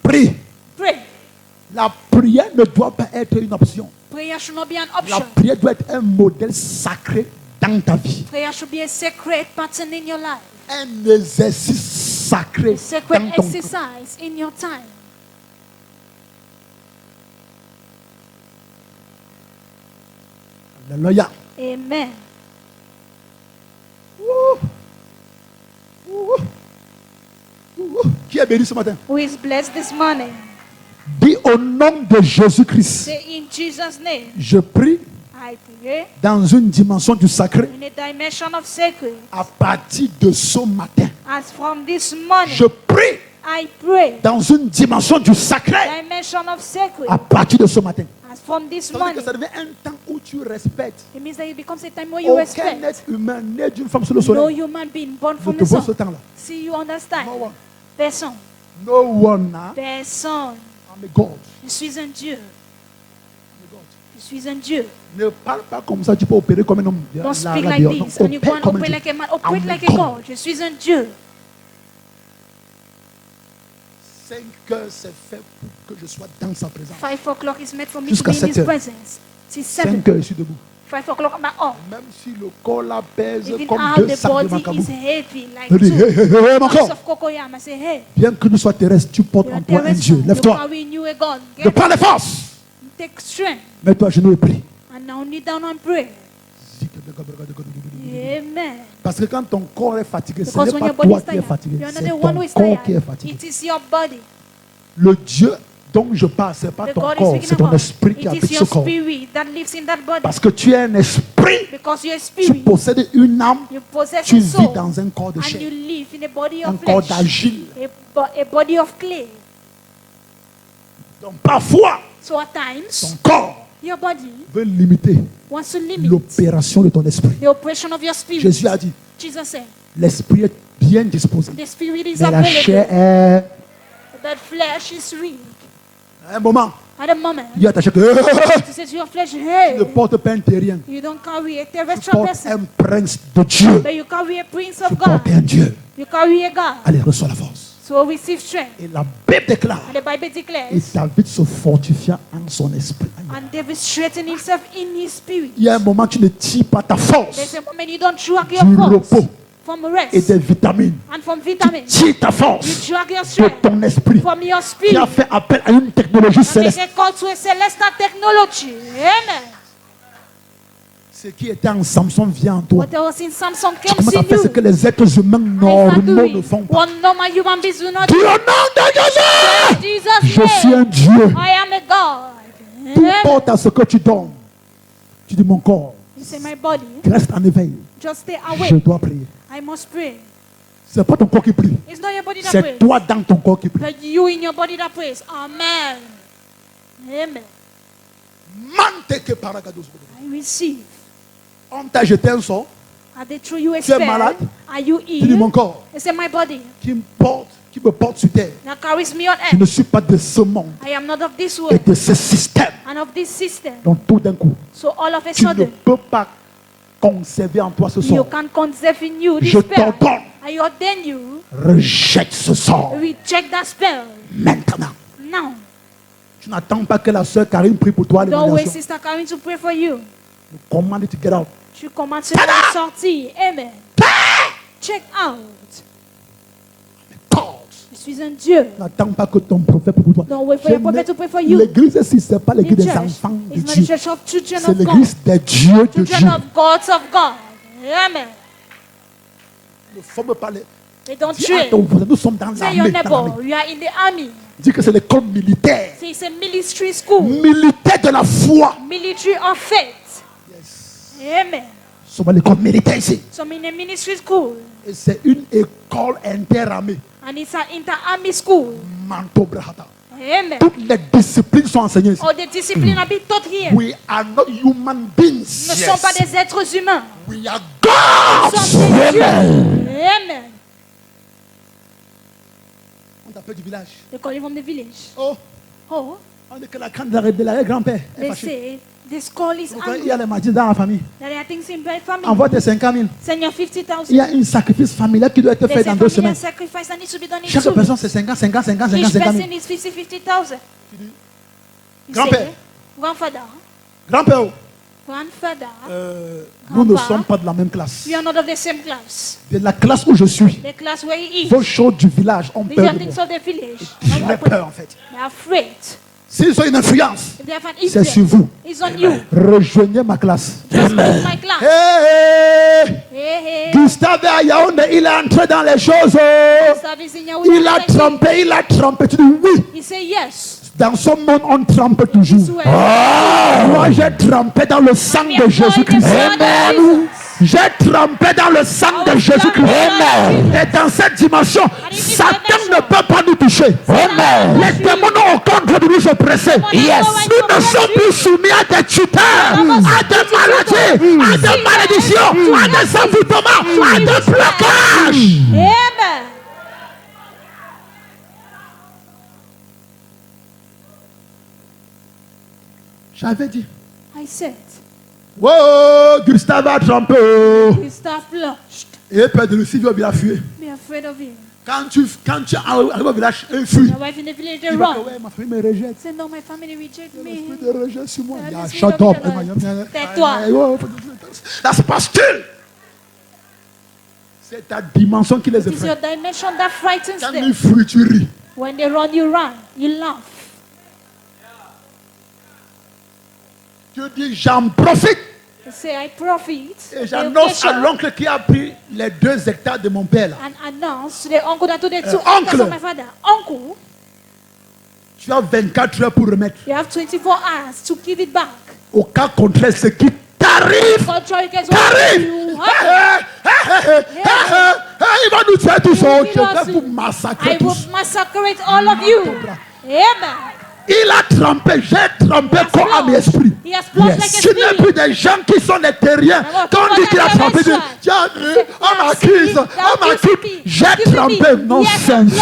prie. pray. La prière ne doit pas être une option. Prayer should not be an La option. prière doit être un modèle sacré dans ta vie. Prayer should be a sacred pattern in your life. Un exercice sacré A sacred dans ton exercise in your time. Alléluia. Amen. Ouh. Ouh. Ouh. Qui est béni ce matin? Who is blessed this morning? Dis au nom de Jésus-Christ. Say in Jesus' name, Je prie I pray dans une dimension du sacré. in a dimension of sacred. À partir de ce matin, As from this morning, je prie I pray dans une dimension du sacré. dimension of sacred. À partir de ce matin. As from this Ça veut dire que morning, ça devient un temps où tu respectes. it means that it becomes a time where you Aucun respect être humain né d'une femme sur le no soleil human being born ne from te the vaut ce sun. temps-là. See, you understand? No one. Personne. No one. Hein? Personne. I'm a God. Je suis un Dieu. I'm a God. Je suis un Dieu. Ne parle pas comme ça, tu peux opérer comme un homme. Don't speak like this. When you go and operate like a man, operate like a God. Je suis un Dieu. 5 heures, c'est fait pour que je sois dans sa présence. 5 o'clock is meant for me to Jusqu'à be in 7 His heures. presence. C'est 7. 5 heures, je suis debout. 5 o'clock, I'm off. Même si le corps là pèse Even comme how 2 the sacs de body macabou. is heavy, like Je dis, two hé, hé, hé, mon bags corps. of cocoyam. I say, hey, Bien que nous sois terrestres, tu portes you're en toi un terrestrial. Dieu. You Lève-toi. carry in you a God. Ne Get prends les forces. Take strength. Mets-toi à genoux et prie. And now kneel down and pray. Amen. Parce que quand ton corps est fatigué, ce Because n'est when pas your body toi is qui es tired, fatigué, you're not c'est the one who ton is corps qui est tired. fatigué. It is your body. Le Dieu dont je parle, ce n'est pas The ton God is corps, speaking c'est ton about. esprit qui It habite is ce your corps. spirit that lives in that body. Parce que tu es un esprit, Because you're a tu spirit. possèdes une âme, You possess tu a vis soul. dans un corps de And you chair, live in a body un of corps flesh. d'argile. A body of clay. Donc parfois, So at times, ton corps your body veut limiter wants to limit l'opération de ton esprit. the operation of your spirit. Jésus a dit, Jesus said, l'esprit est bien disposé, the spirit is mais la chair available, est... but flesh is weak. À un moment, At a moment, il y a ta chair que he says to your flesh, tu ne hey, portes pas un terrien, you don't carry a tu terrestrial portes person, un prince de Dieu, but you carry a prince tu of God. portes un Dieu. You carry a God. Allez, reçois la force. So receive strength. Et la Bible déclare, And the Bible et declares, David se fortifia en son esprit. and David strengthened himself in his spirit. Il y a un moment, tu ne tires pas ta There's force a moment you don't drag du your repos force from et rest des vitamines. and from Tu vitamins. tires ta You force drag your de strength ton esprit from your qui spirit. a fait appel à une technologie And céleste. they call to a celestial technology. Amen. Ce qui était en Samson vient en toi. What was in Samson Tu comes commences à in faire ce you. que les êtres humains And it's not normaux ne doing font pas. what normal human beings do not Dis do. au nom de Jésus, Jesus' je suis un name, Dieu. I am a God. Peu Amen. importe à ce que tu donnes. Tu dis mon corps, You say, my body, reste en éveil. just stay Je awake. dois prier. I must pray. C'est pas ton corps qui prie. It's not your body that C'est prays, toi dans ton corps qui prie. but you in your body that prays. Amen. Amen. Mante que paragados. I receive. On t'a jeté un sort Are they through you a Tu es spell? malade? Are you Tu dis mon ill? corps I say, my body qui me porte sur terre. that carries me on Je ne earth. suis pas de ce monde I am not of this et world de ce système. and of this system. Donc tout d'un coup, So all of a tu ne sudden, peux pas conserver en toi ce you sort. can conserve in you this Je spell. t'ordonne, I ordain you, rejette ce sort reject that spell maintenant. now. Tu n'attends pas que la sœur Karine prie pour toi à Don't wait, l'évaluation. Sister Karin, to pray for you. Commande to get out. Tu commandes ce de sortir. Amen. Check out. God. Je suis un Dieu. N'attends pas que ton prophète prie pour toi. Don't wait for Je your prophet n'ai- to pray for you. L'église ici, ce n'est pas The l'église des church enfants de is not the Dieu. church of children C'est of God. l'église des dieux de Children Dieu. of gods of God. Amen. Il ne faut me parler. They don't Dis à train. ton voisin, nous sommes dans Say your l'armée. neighbor, we are in the army. Dis que c'est l'école militaire. Say it's a military school. Militaire de la foi. Military of faith. Amen. Nous sommes à l'école militaire ici. So I'm in a ministry school. Et c'est une école interarmée. And it's an inter-army school. Manto Brahata. Amen. Toutes les disciplines sont enseignées ici. All the discipline are being taught here. We are not human beings. Nous ne sommes pas des êtres humains. We are Nous gods. sommes des dieux. Amen. Amen. On t'appelle du village. They call it from the village. Oh, Oh, on dit que la canne de la grand-père est they fâchée. say this call is Pourquoi il angry. y a les maladies dans la famille. There are things in my family. Envoie tes 50 000. Send your Il y 50,000. a un sacrifice familial qui doit être fait There's dans a 2 familiar semaines. sacrifice that needs to be done in Chaque 2 personne, weeks. c'est 50, 50, 50, 50, Each 50 000. person is 50,000. You Grand-père. say, grandfather, Grand-père, grandfather, nous ne Grandpa. sommes pas de la même classe. we are not of the same class. De la classe où je suis, The class where he is. vos choses du village ont These peur are de things moi. of the village. J'ai peur en fait. They're afraid. S'ils ont une influence, If they have an c'est sur influence, vous. it's on you. Rejoignez ma classe. Just leave my class. Hey, Hey, hey. Gustave à Yaoundé, il est entré dans les choses. Service in your Il a trempé, il a trempé. Tu dis oui. He say yes. Dans ce monde, on trempe toujours. Moi, j'ai trempé dans le sang de Jésus-Christ. J'ai trempé dans le sang de Jésus-Christ. Et dans cette dimension, Satan ne peut pas nous toucher. Les démons ont contre de nous oppresser. Nous ne sommes plus soumis à des tuteurs, à des maladies, à des malédictions, à des envoûtements, à des blocages. Amen. J'avais dit, I said, wow, Gustave a trompé. you start flushed. Et Père de Lucie, il a fui. Be afraid of him. Quand tu arrives au village, il fuit. Your wife in the village, they Il va dire, run. ouais, ma famille me rejette. Say, no, my family reject me. L'esprit de rejet sur moi. Ah, l'esprit Shut de up. rejet. Tais-toi. That's pastel. C'est ta dimension qui les It is your effraie. dimension that frightens Quand them. ils fuient, tu ris. When they run, you laugh. Tu dis, j'en profite. You say, I profit. Et the j'annonce à occasion l'oncle qui a pris les 2 hectares de mon père là. and announce to the uncle that to the 2 uncle. uncles of my father. Uncle, Tu as 24 heures pour remettre. you have 24 hours to give it back. Au cas contraire, ce qui t'arrive, Contrary case, what t'arrive. you have, Il va nous tuer tous. You Je kill us. vais vous massacrer I will tous. massacre all of you. Amen. Il a trempé, j'ai trempé He has corps, âme et plunged. esprit. He has plunged like a Tu n'es spirit. plus des gens qui sont des terriens. Quand on dit qu'il a trempé, tiens, on m'accuse, on m'accuse. J'ai trempé, nonsense.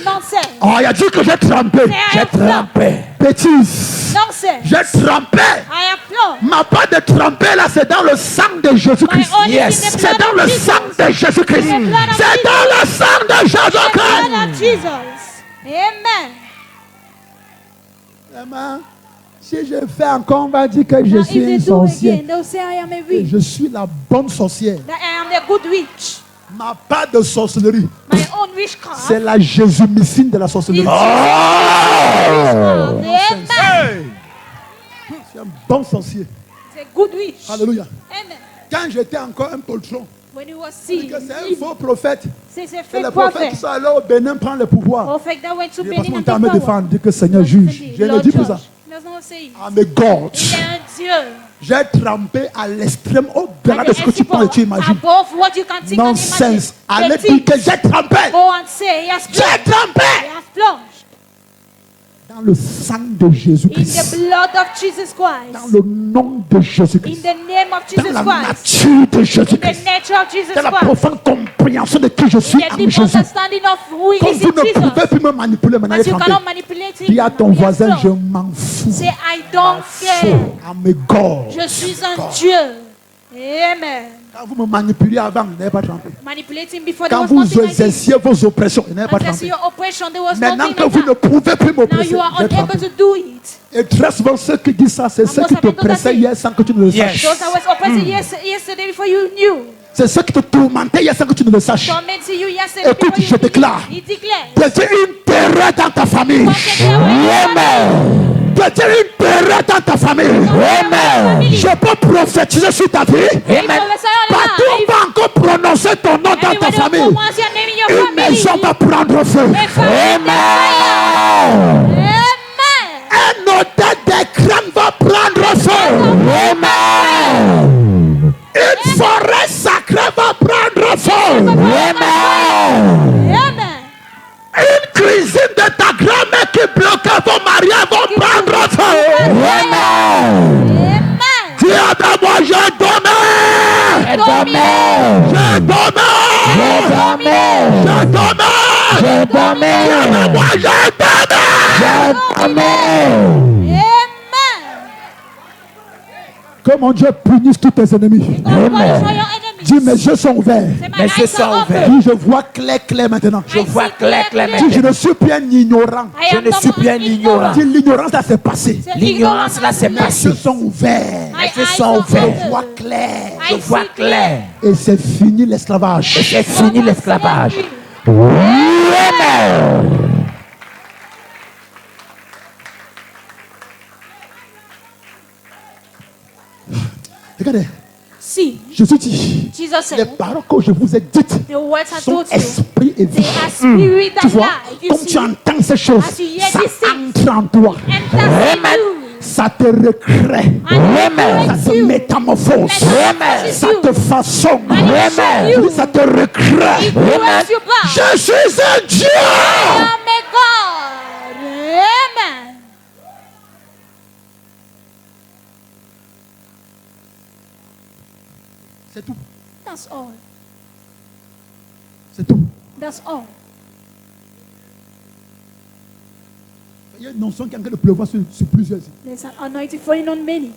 Nonsense. Oh, il a dit que j'ai trempé. J'ai trempé. Bêtise. Nonsense. J'ai trempé. I have plunged. Ma part de tremper là, c'est dans le sang de Jésus-Christ. My own is in the C'est blood dans of le Jesus. sang de Jésus-Christ. In the blood of C'est dans le sang de The Jésus-Christ. blood of Jesus. Amen. Maman, si je fais encore, on va dire que je Now, if suis they une do sorcière. again, they'll say I am a witch. Je suis la bonne sorcière. That I am the good witch. Ma part de sorcellerie, My own witchcraft. c'est la Jésus-missine de la sorcellerie. Is Oh! Amen. Je suis un bon sorcier. It's a good witch. Alléluia. Amen. Quand j'étais encore un poltron, When he was c'est seen, que c'est un faux prophète. c'est a C'est le fake prophète prophet. qui sont allés au Bénin prendre le pouvoir. Prophet that went to Il est parce Benin qu'on and t'a took me power. défendre, dit que Seigneur juge. Je le Lord dis pour judge. ça. He does not say it. Ah, mais God, Il est un Dieu. j'ai trempé à l'extrême au-delà At de the ce que tu penses et tu imagines. above what you can think and imagine. Nonsense. Allez The dire que things. j'ai trempé. Go and say he has J'ai plunged. trempé He has plunged dans le sang de in Jésus-Christ. the blood of Jesus Dans Christ. le nom de In Jésus-Christ. the name of Dans Jesus la Christ. nature de In Jésus-Christ. the nature of Jesus Dans la Christ. profonde compréhension de qui je suis The en deep Jésus. understanding of who he Comme is vous in ne pouvez Jesus. plus me manipuler maintenant, As j'ai you trempé. cannot manipulate him. Dis à ton he has voisin, je plunged. m'en fous. Say I don't care. Ah, mais God. Je suis un Dieu. Amen. Quand vous me manipulez avant, vous n'avez pas trempé. Manipulating before there Quand was vous nothing like this. exerciez vos oppressions, vous n'avez pas Until trempé. your oppression, there was Maintenant nothing que like vous ne that. pouvez plus Now m'oppresser, you are j'ai unable trempé. to do it. Et très souvent, ceux qui disent ça, c'est ceux qui te pressaient hier sans que tu ne le saches. Those that was oppressing yesterday before you knew. C'est ceux qui te tourmentaient hier sans que tu ne le saches. Tormenting you yesterday Écoute, before je you déclare. He declares. Petit une terreur dans ta famille. Petit une terreur dans ta famille. Je peux prophétiser sur ta vie. Partout on va encore prononcer ton nom dans ta famille. Une maison va prendre feu. Un hôtel d'écran va prendre feu. Une forêt sacrée va prendre feu. Une cuisine de ta grand-mère qui bloquait vos mariages va prendre feu. Dis avec moi, j'ai donné. J'ai donné. Dis avec moi, j'ai donné. Que mon Dieu punisse tous tes ennemis. Dis, mes yeux sont ouverts. Mes yeux sont ouverts. Dis, je vois clair maintenant. Je vois clair Dis, je maintenant. ne suis plus un ignorant. Je ne suis plus un ignorant. Dis, l'ignorance là, c'est passé. L'ignorance là, c'est Mes passé. yeux sont ouverts. Mes yeux sont ouverts. Je vois clair. Je vois clair. Et c'est fini l'esclavage. Et c'est fini l'esclavage. Regardez, See, Jésus dit, Jesus les said, paroles que je vous ai dites the words I sont told you, esprit et vie. they are spirit Tu and vois, life. You comme see, tu entends ces choses, as you hear ça these things, entre en toi. enters in you. Ça te recrée. And Ça it te you. métamorphose. Metamorphoses Ça you. te façonne. Amen. Je dis, ça te recrée. It grows you back. Je suis un Dieu. I am a God. Amen. C'est tout. That's all. C'est tout. That's all. Il y a une notion qui est en train de pleuvoir sur plusieurs. There's an anointing falling on many.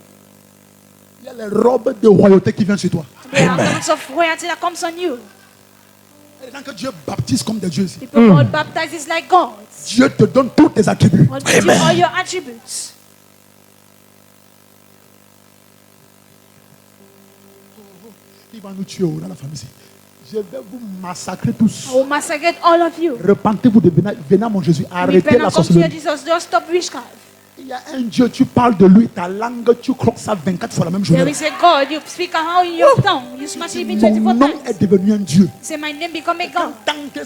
Il y a les robes de royauté qui viennent sur toi. There are garments of royalty that comes on you. Il y a des gens que Dieu baptise comme des dieux ici. People God baptizes like gods. Dieu te donne tous tes attributs. God gives you all your attributes. Il va nous tuer dans la famille ici. Je vais vous massacrer tous. I will massacre all of you. Repentez-vous de venez à mon Jésus. Arrêtez Repent la and come to your sorcellerie. Jesus. Just stop witchcraft. Il y a un Dieu, tu parles de lui, ta langue, tu crois ça 24 fois la même There journée. is a God. You speak how in your tongue. You smash it in Mon 24 nom times. est devenu un Dieu. Say my name become a God. Tant que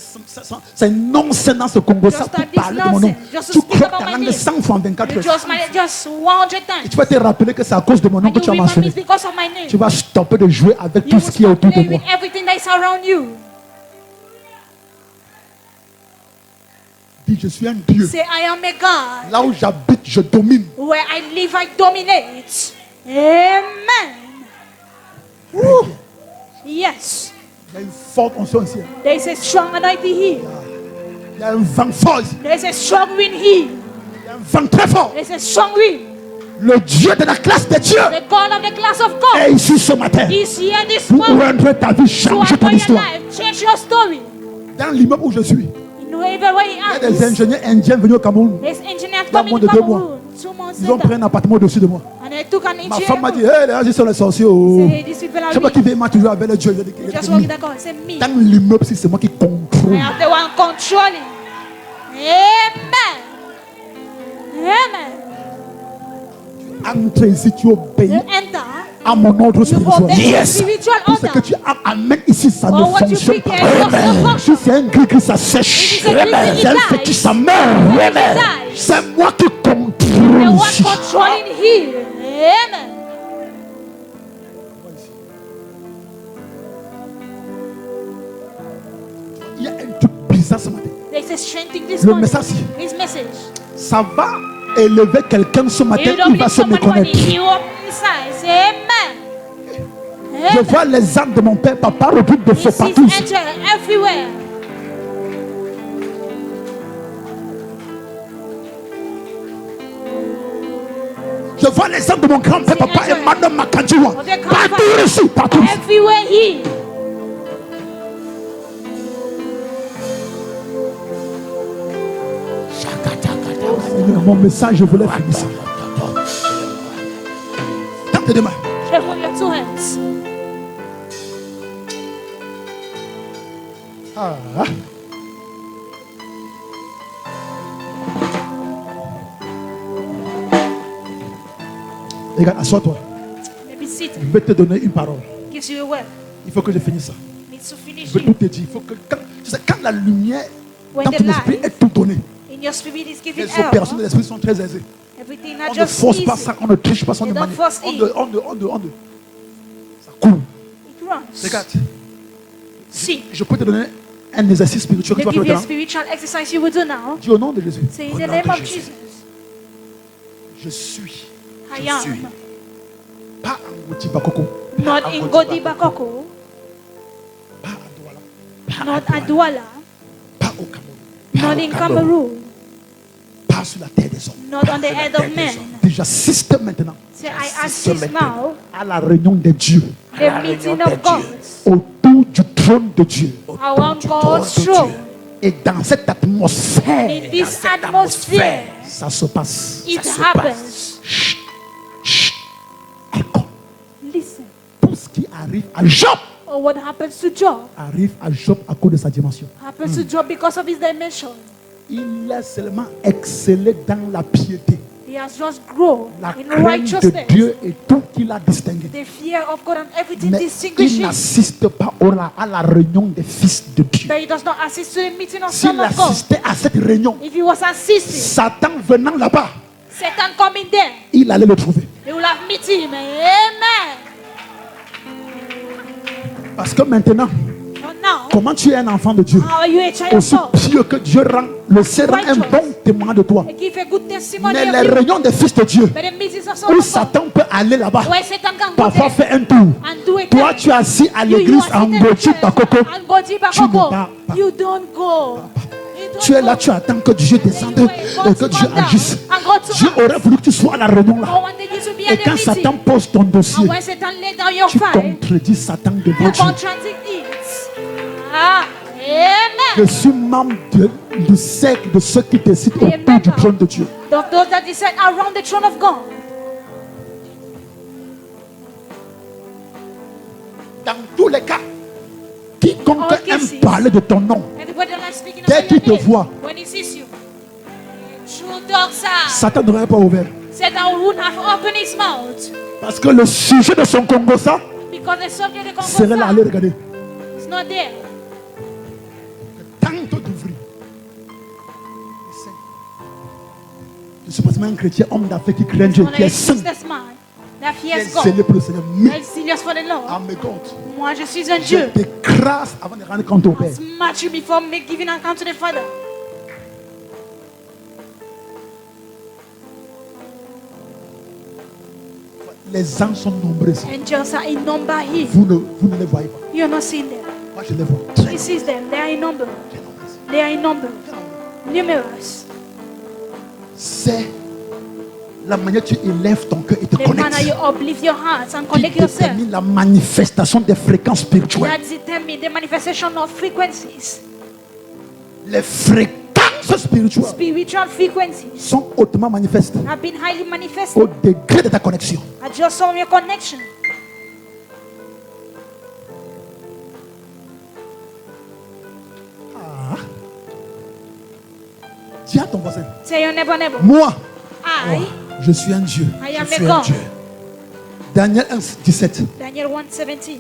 c'est non-sens dans ce Congo, ça Just pour like this parler de mon nom. nonsense. Just to Tu speak crois about ta my langue name. 100 fois en 24 heures. Just 100 Et times. tu vas te rappeler que c'est à cause de mon nom And que you tu as remember mentionné. it's because of my name. Tu vas stopper de jouer avec You tout will ce qui est stop autour de playing moi. with everything that is around you. Dis, je suis un Dieu. Say I am a God. Là où j'habite, je domine. Where I live, I dominate. Amen. Yes. Il y a une forte onction ici. There is a strong anointing here. Il y a un vent fort ici. There is a strong wind here. Il y a un vent très fort. There is a strong wind. Le Dieu de la classe des dieux The God of the class of est God ici ce matin is here this pour morning rendre ta vie, to changer ton upon your histoire. life, change your story. Dans l'immeuble où je suis, In wherever way il y a he des is, ingénieurs indiens venus au Cameroun. there's engineers Il y a coming moins to de 2 mois. Cameroon 2 months Ils ont pris later. un appartement au-dessus de moi. And they took an Ma femme m'a dit, engineer. hé, les gens, ils sont les sorciers. Oh. Say, these people Je are sais pas qui me. vient, moi toujours avec le Dieu. Il Just dit, walk with the God. Say me. dans l'immeuble, c'est moi qui contrôle. I am the one controlling. Amen. Amen. Entre ici, tu obéis You enter. à mon ordre You spirituel. obey the Yes. spiritual Tout ce que order. tu amènes ici, ça ne Or what you fonctionne prepare pas. does not Si c'est un gris, ça sèche. It is a gris, it C'est un dies. fétiche, ça meurt. It dies. C'est moi qui The contrôle one ici. controlling here. Amen. Il y a un truc bizarre ce matin. There's a strength in this Le morning. message. His message. Ça va élever quelqu'un ce matin, You don't il va believe se someone méconnaître. money. You open his eyes. Amen. Je Amen. vois les âmes de mon père, papa, rebutent de He faux sees partout. angels everywhere. Je vois les âmes de mon grand-père, See papa, angels. Emmanuel Makandiwa. Of your Partout grandfather. ici, partout. Everywhere here. Seigneur, mon message, je voulais finir ça. Tente tes deux mains. Stretch out your two hands. Ah. Regarde, assois-toi. Maybe sit. Je vais te donner une parole. Gives you a word. Il faut que je finisse ça. Needs to finish Je veux it. tout te dire. Il faut que tu sais, quand la lumière When dans the ton esprit light est tout donné, in your spirit is given les opérations de out. l'esprit sont très aisées. Everything On not ne just force easy. pas ça, on ne triche pas ça, on You ne don't manipule. force it. Ça coule. It runs. Regarde, See. je peux te donner un exercice spirituel que They tu vas give you faire a maintenant. spiritual exercise you will do now. Dis au nom de Jésus. Say Au in the nom name de of Jésus. Jesus. Je suis. I am. suis. Pas en Gouti Bakoko. Not in Godi Bakoko. Pas à Douala. Not at Douala. Pas au Cameroun. Not in Cameroon. Pas sur la terre des hommes. Not on the head of men. Déjà, système maintenant. Say I assist now À la réunion des dieux. the meeting of gods Autour du trône de Dieu. around God's throne. Et dans cette atmosphère, In this atmosphere, ça se passe. it se happens. Chut, chut. Écoute. Listen. Tout ce qui arrive à Job Or what happens to Job arrive à Job à cause de sa dimension. happens to Job because of his dimension. Il a seulement excellé dans la piété. He He has just grown La in crainte de righteousness. Dieu et tout qu'il a distingué. The fear of God and everything Mais il distinguishes. n'assiste pas à la réunion des fils de Dieu. But he does not assist to the meeting of S'il Son of God. assistait à cette réunion, If he was assisting, Satan venant là-bas, Satan coming there, il allait le trouver. he will have met him. Amen. Parce que maintenant, But now, comment tu es un enfant de Dieu, how are you a child aussi of God? pieux que Dieu rend, le ciel rend un bon témoin de toi. I give a good testimony Mais of les you. réunions des fils de Dieu, But the meetings of Son où of God, Satan peut aller là-bas, where Satan can go parfois there faire un tour. and do it. Toi, tu es assis à l'église en Gauthier Bakoko. And Gauthier Tu ne Bakoko. vas pas. You don't go. You don't Tu es là, go. tu attends que Dieu descende et que Dieu agisse. And go to Dieu us. aurait voulu que tu sois à la réunion I là. wanted you to be Et at the quand meeting. Satan pose ton dossier, And when Satan lay down your tu file, contredis Satan devant you Dieu. contradict it. Ah, Je amen. suis membre du cercle de ceux qui décident autour du trône de Dieu. Of those that decide around the throne of God. Dans tous les cas, quiconque All aime cases. parler de ton nom, Everybody like speaking dès about qu'il your te name, voit, when he sees you, true dogs are. Satan n'aurait pas ouvert. Satan wouldn't have opened his mouth Parce que le sujet de son Congo, ça, because the subject of serait là, allez Congo regarder. is not there. Tente d'ouvrir. Je suis pas seulement un chrétien, homme d'affaires qui craint Dieu, Not qui a est saint, businessman that qui fears est God. zélé pour le Seigneur. Mais, That is serious for the Lord. à mes comptes, Moi, je suis un je Dieu. t'écrase avant de rendre compte au Père. Smash you before me giving account to the Father. Les anges sont nombreux ici. Angels are in number here. Vous ne les voyez pas. You're not seeing them. Moi, je les vois. He sees them. They are in number. Très nombreux ici. They are in number. Très nombreux. Numerous. C'est la manière dont tu élèves ton cœur et te The manner connectes you uplift your hearts and qui connect yourself. détermine la manifestation des fréquences spirituelles. That determine the manifestation of frequencies. Les fréquences spirituelles Spiritual frequencies sont hautement manifestes have been highly au manifested degré de ta connexion. at just some of your connection. Dis à ton voisin, Say your neighbor. moi, I, je suis un Dieu. I Je am suis a un God. Dieu. Daniel 1, 17. Daniel 1:17. Il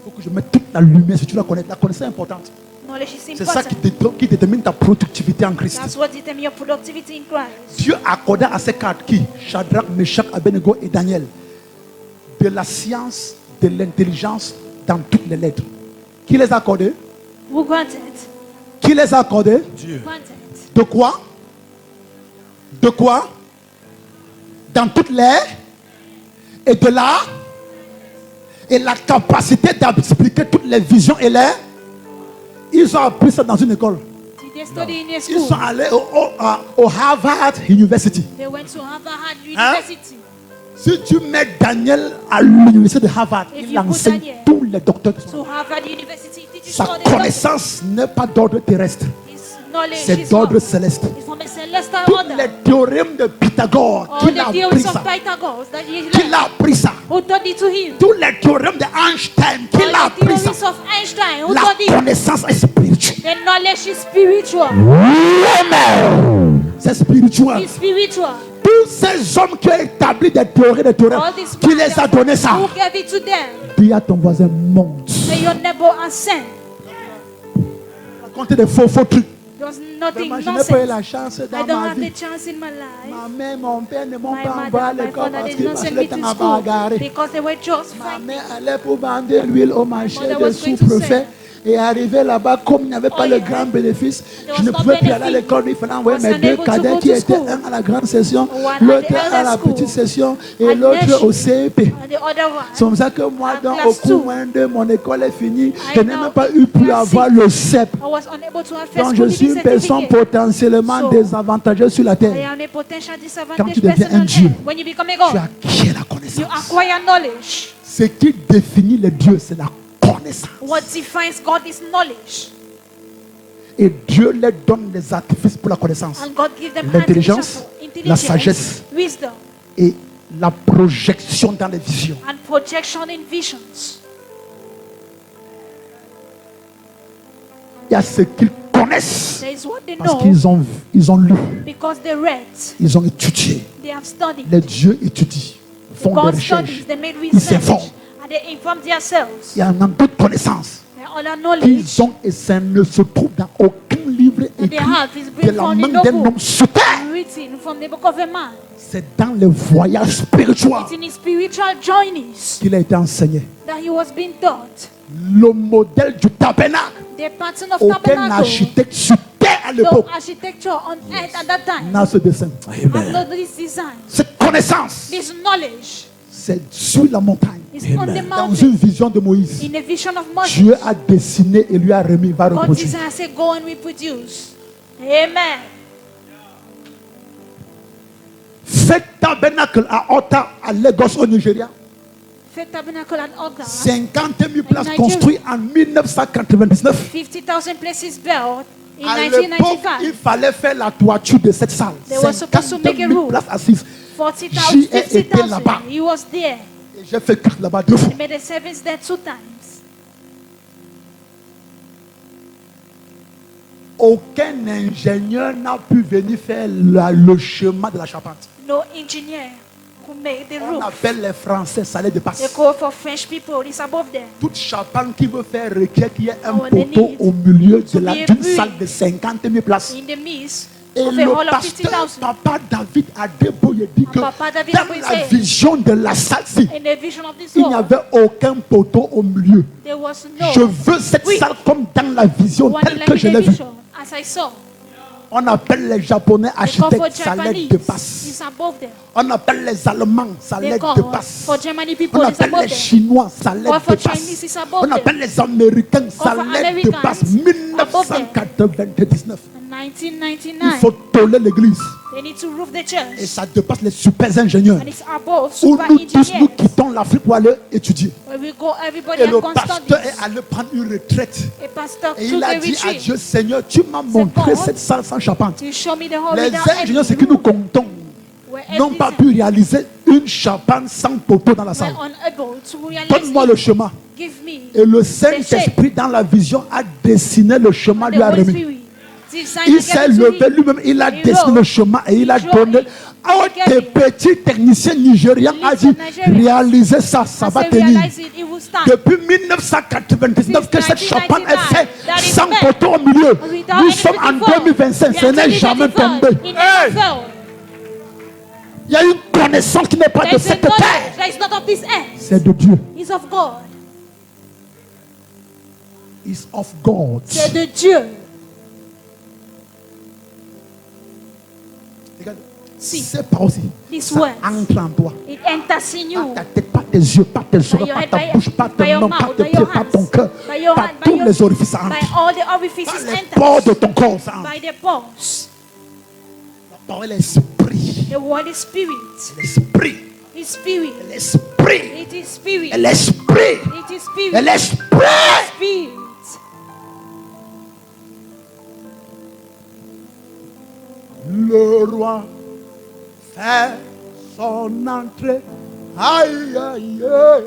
faut que je mette toute la lumière si tu la connais. La connaissance est importante. Knowledge is C'est ça important. qui détermine ta productivité en Christ. That's what determines your productivity in Christ. Dieu accorda à ces quatre qui, Shadrach, Meshach, Abednego et Daniel, de la science, de l'intelligence dans toutes les lettres. Qui les a accordés? Who granted? Qui les a accordés? Granted. De quoi? De quoi? Dans toutes les et de là et la capacité d'expliquer toutes les visions et les. Ils ont appris ça dans une école. Did they study in a Ils school? sont allés au Harvard University. They went to Harvard University. Si tu mets Daniel à l'université de Harvard, If il you put enseigne Daniel tous les docteurs qui sont To là. Harvard University, teaches Sa all the doctrine. connaissance n'est pas d'ordre terrestre, His knowledge c'est is d'ordre from, céleste. is from a celestial Tous order. les théorèmes de Pythagore, All qui the l'a appris theories ça? of Pythagoras that he Qui learned. l'a appris ça? Who taught it to him? Tous les théorèmes d'Einstein, qui l'a All the appris ça? theories of Einstein. Who La taught it? connaissance est spirituelle. The knowledge is spiritual. C'est spirituel. It's spiritual. Tous ces hommes qui ont établi des théories, All these qui les a donné ça? Who gave it to them? Dis à ton voisin, monte. Say your neighbor and send. Racontez des faux trucs. There's nothing Vraiment, je n'ai pas eu nonsense. la chance I dans don't ma have vie. the chance in my life. Ma mère, mon père ne m'ont My pas envoyé mother, à my l'école father parce did qu'ils not passaient send le me temps to à school bagarrer. because they were just Ma fighting. mère allait pour vendre l'huile au marché Mother des was going to sous-préfets. sell. Et arrivé là-bas, comme il n'y avait pas Oh, le yeah. grand bénéfice, There je was ne no pouvais plus aller à benefit. l'école. Il fallait envoyer Was mes deux unable to cadets go qui to étaient school. un à la grande session, One at l'autre the à la elder school. petite session et At l'autre nursery. au CEP. And the other one. C'est comme ça que moi, At dans class au cours two. moins de mon école est finie, I je n'ai know même pas eu pu class avoir six. le CEP. I was unable to have Donc first je school suis une living personne certificate. potentiellement So, désavantagée sur la I terre. am a potential Quand disadvantaged tu deviens person un on Dieu, earth. When you become a Tu God, acquiers la you connaissance. acquire knowledge. Ce qui définit les dieux, c'est la connaissance. What defines God is knowledge. Et Dieu leur donne les artifices pour la connaissance. And God gives them L'intelligence, intelligence, la sagesse. wisdom, Et la projection dans les visions. and projection in visions. Il y a ce qu'ils connaissent There is what they parce know qu'ils ont lu, because they read, ils ont étudié. they have studied. Les dieux étudient, font des God recherches, studies, they made ils research, s'informent. and they inform themselves. Il y en a d'autres connaissances They all our knowledge qu'ils ont et ça ne se trouve dans aucun livre that they écrit have is de being la found main in no d'un homme book, sur terre. written from the book of a man. C'est dans les voyages spirituels It's in his spiritual journeys qu'il a été enseigné. that he was being taught. Le modèle du tabernacle, The pattern of aucun tabernacle, architecte sur terre à no l'époque architecture on earth at that time, n'a ce dessin. had not this design. Cette connaissance, This knowledge c'est sur la montagne. is on the Dans mountain. une vision de Moïse, In a vision of Moses, Dieu a dessiné et lui a remis, va God reproduire. designed, say, go and reproduce. Amen. Faites tabernacle à Ota, à Lagos, au Nigeria. Faith Tabernacle at Oga, 50 000 places Nigeria. construites en 1999. 50,000 places built in À l'époque, il 1995. fallait faire la toiture de cette salle. They were supposed to 50 make a 000 roof. places assises. 40,000, J'y ai été 50,000. là-bas. He was there. Et j'ai fait culte là-bas 2 fois. He made a service there 2 times. Aucun ingénieur n'a pu venir faire le chemin de la charpente. No engineer who made the On roof. appelle les Français salés de They passe. call for French people. It's above them. Toute charpente qui veut faire requiert qu'il y ait un Oh, they poteau need au milieu to de be d'une free. salle de 50 000 places. In the midst Et of a le hall of pasteur 50,000. Papa David a débrouillé dit que Papa David dans a la said, vision de la salle-ci, In the vision of this il n'y hall, avait aucun poteau au milieu. there was Je no veux cette Oui. salle comme dans la vision one telle like que je in l'ai the vue. vision, as I saw. On appelle les Japonais They call for architectes, ça l'aide Japanese. de passe. It's above them. On appelle les Allemands, ça They l'aide call de passe. for Germany On people. It's appelle above les them. Chinois, ça l'aide Or for de passe. Chinese, it's above On them. appelle les Américains, ça for l'aide de Americans, passe. above them. 1999. In Il 1999, faut toller l'église. they need to roof the Et church. ça dépasse les super ingénieurs. And it's above Où super nous tous, nous engineers. quittons l'Afrique pour aller étudier. Where we go, everybody Et at le constant pasteur est allé prendre une retraite. A pastor Et took il a a dit à retreat. Dieu, Seigneur, tu m'as montré God, cette salle sans charpente. You show me the whole Les without ingénieurs, any c'est que nous roof. comptons, We're n'ont pas pu réaliser une charpente sans poteau dans la salle. We're unable to realize Donne-moi it. le chemin. Give me Et le Saint-Esprit, dans la vision, a dessiné le chemin, the lui a Holy remis. Spirit. Design Il and s'est give it to levé him. lui-même, il a He dessiné wrote. le chemin et il a He drew donné. it. Un He des gave it. petits techniciens nigériens a dit, Nigerians. réalisez ça, ça As va they tenir. realize it, it will stand. Depuis 1999 que cette charpente est faite that is sans made poteau au milieu. Without Nous any sommes en beautiful. 2025, We ce are n'est jamais 2025. tombé. It never fell. Il y a une connaissance qui n'est pas de There's a cette terre. knowledge that is not of this earth. C'est de Dieu. It's of God. It's of God. C'est de Dieu. Regarde, Si. ces paroles aussi, This ça word. entre en toi. It enters in Pas you. ta tête, pas tes yeux, pas tes oreilles, your pas head, ta by- bouche, pas by tes your mains, mouth, pas tes by your pieds, pas hands, ton cœur, by your pas hand, by tous your- les orifices ça By entre. all the Pas orifices les pores de enters. ton corps ça entre. By the pores. La parole est esprit. The word is spirit. L'esprit. It's spirit. L'esprit. It is spirit. L'esprit. It is spirit. L'esprit. Spirit. Le roi fait son entrée. Aïe, aïe, aïe.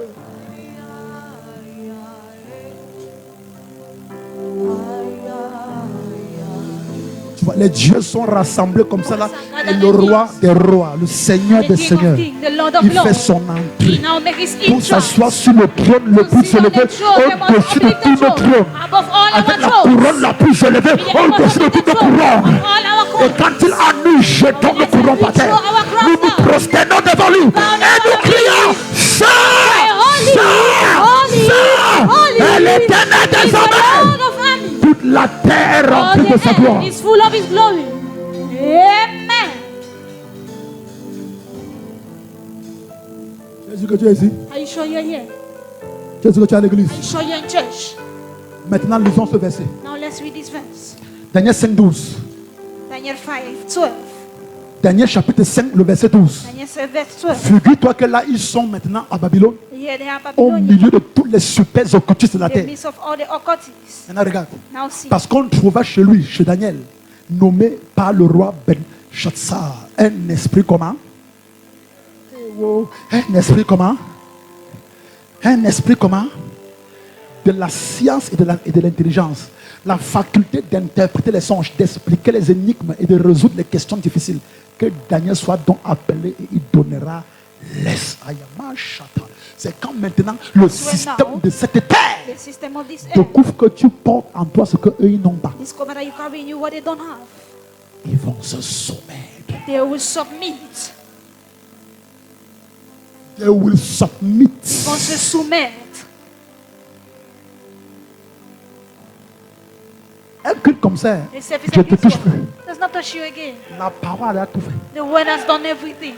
Tu vois, les dieux sont rassemblés comme ça là. Et le roi des rois, le Seigneur The des King seigneurs, of Kings, the Lord of il fait Lords. son He entrée now makes his pour entrance. s'asseoir sur le trône le plus Sit on élevé the throne, the most au-dessus de uplifted tous nos throne, trônes. above all Avec our la thrones. couronne la plus élevée With the most au-dessus de uplifted toutes nos throne, couronnes. of all our Et crowns. quand il a nous jetons nos couronnes par terre, nous nous prosternons devant lui et nous crions Saint, Holy, Saint, holy, Saint, holy et l'Éternel is des the armées. Lord of armies. Toute la terre est All remplie de the sa gloire. earth is full of his glory. Amen. Jésus que tu es ici, Are you sure you're here? Jésus que tu es à l'église. Are you sure you're in church? Maintenant, lisons ce verset. Now let's read this verse. Daniel 5, 12. Daniel 5:12. Daniel chapitre 5, le verset 12. Daniel 5 verse 12. Figure-toi que là, ils sont maintenant à Babylone, Here they are au Babylonia. milieu de tous les super occultistes de la The terre. midst of all the occultists. Maintenant, regarde. Now see. Parce qu'on trouva chez lui, chez Daniel, nommé par le roi Belshazzar, un esprit comment? Un esprit comment? Un esprit comment? De la science et de l'intelligence, la faculté d'interpréter les songes, d'expliquer les énigmes et de résoudre les questions difficiles. Que Daniel soit donc appelé et il donnera les Ayama Shata. C'est quand maintenant le système de cette terre The system of this earth. découvre que tu portes en toi ce qu'eux ils n'ont pas. Discover that you carry in you what they don't have. Ils vont se soumettre. They will submit. They will submit. Ils vont se soumettre. Un culte comme ça, A service je ne like te this touche one plus. does not touch you again. La parole a tout fait. The word has done everything.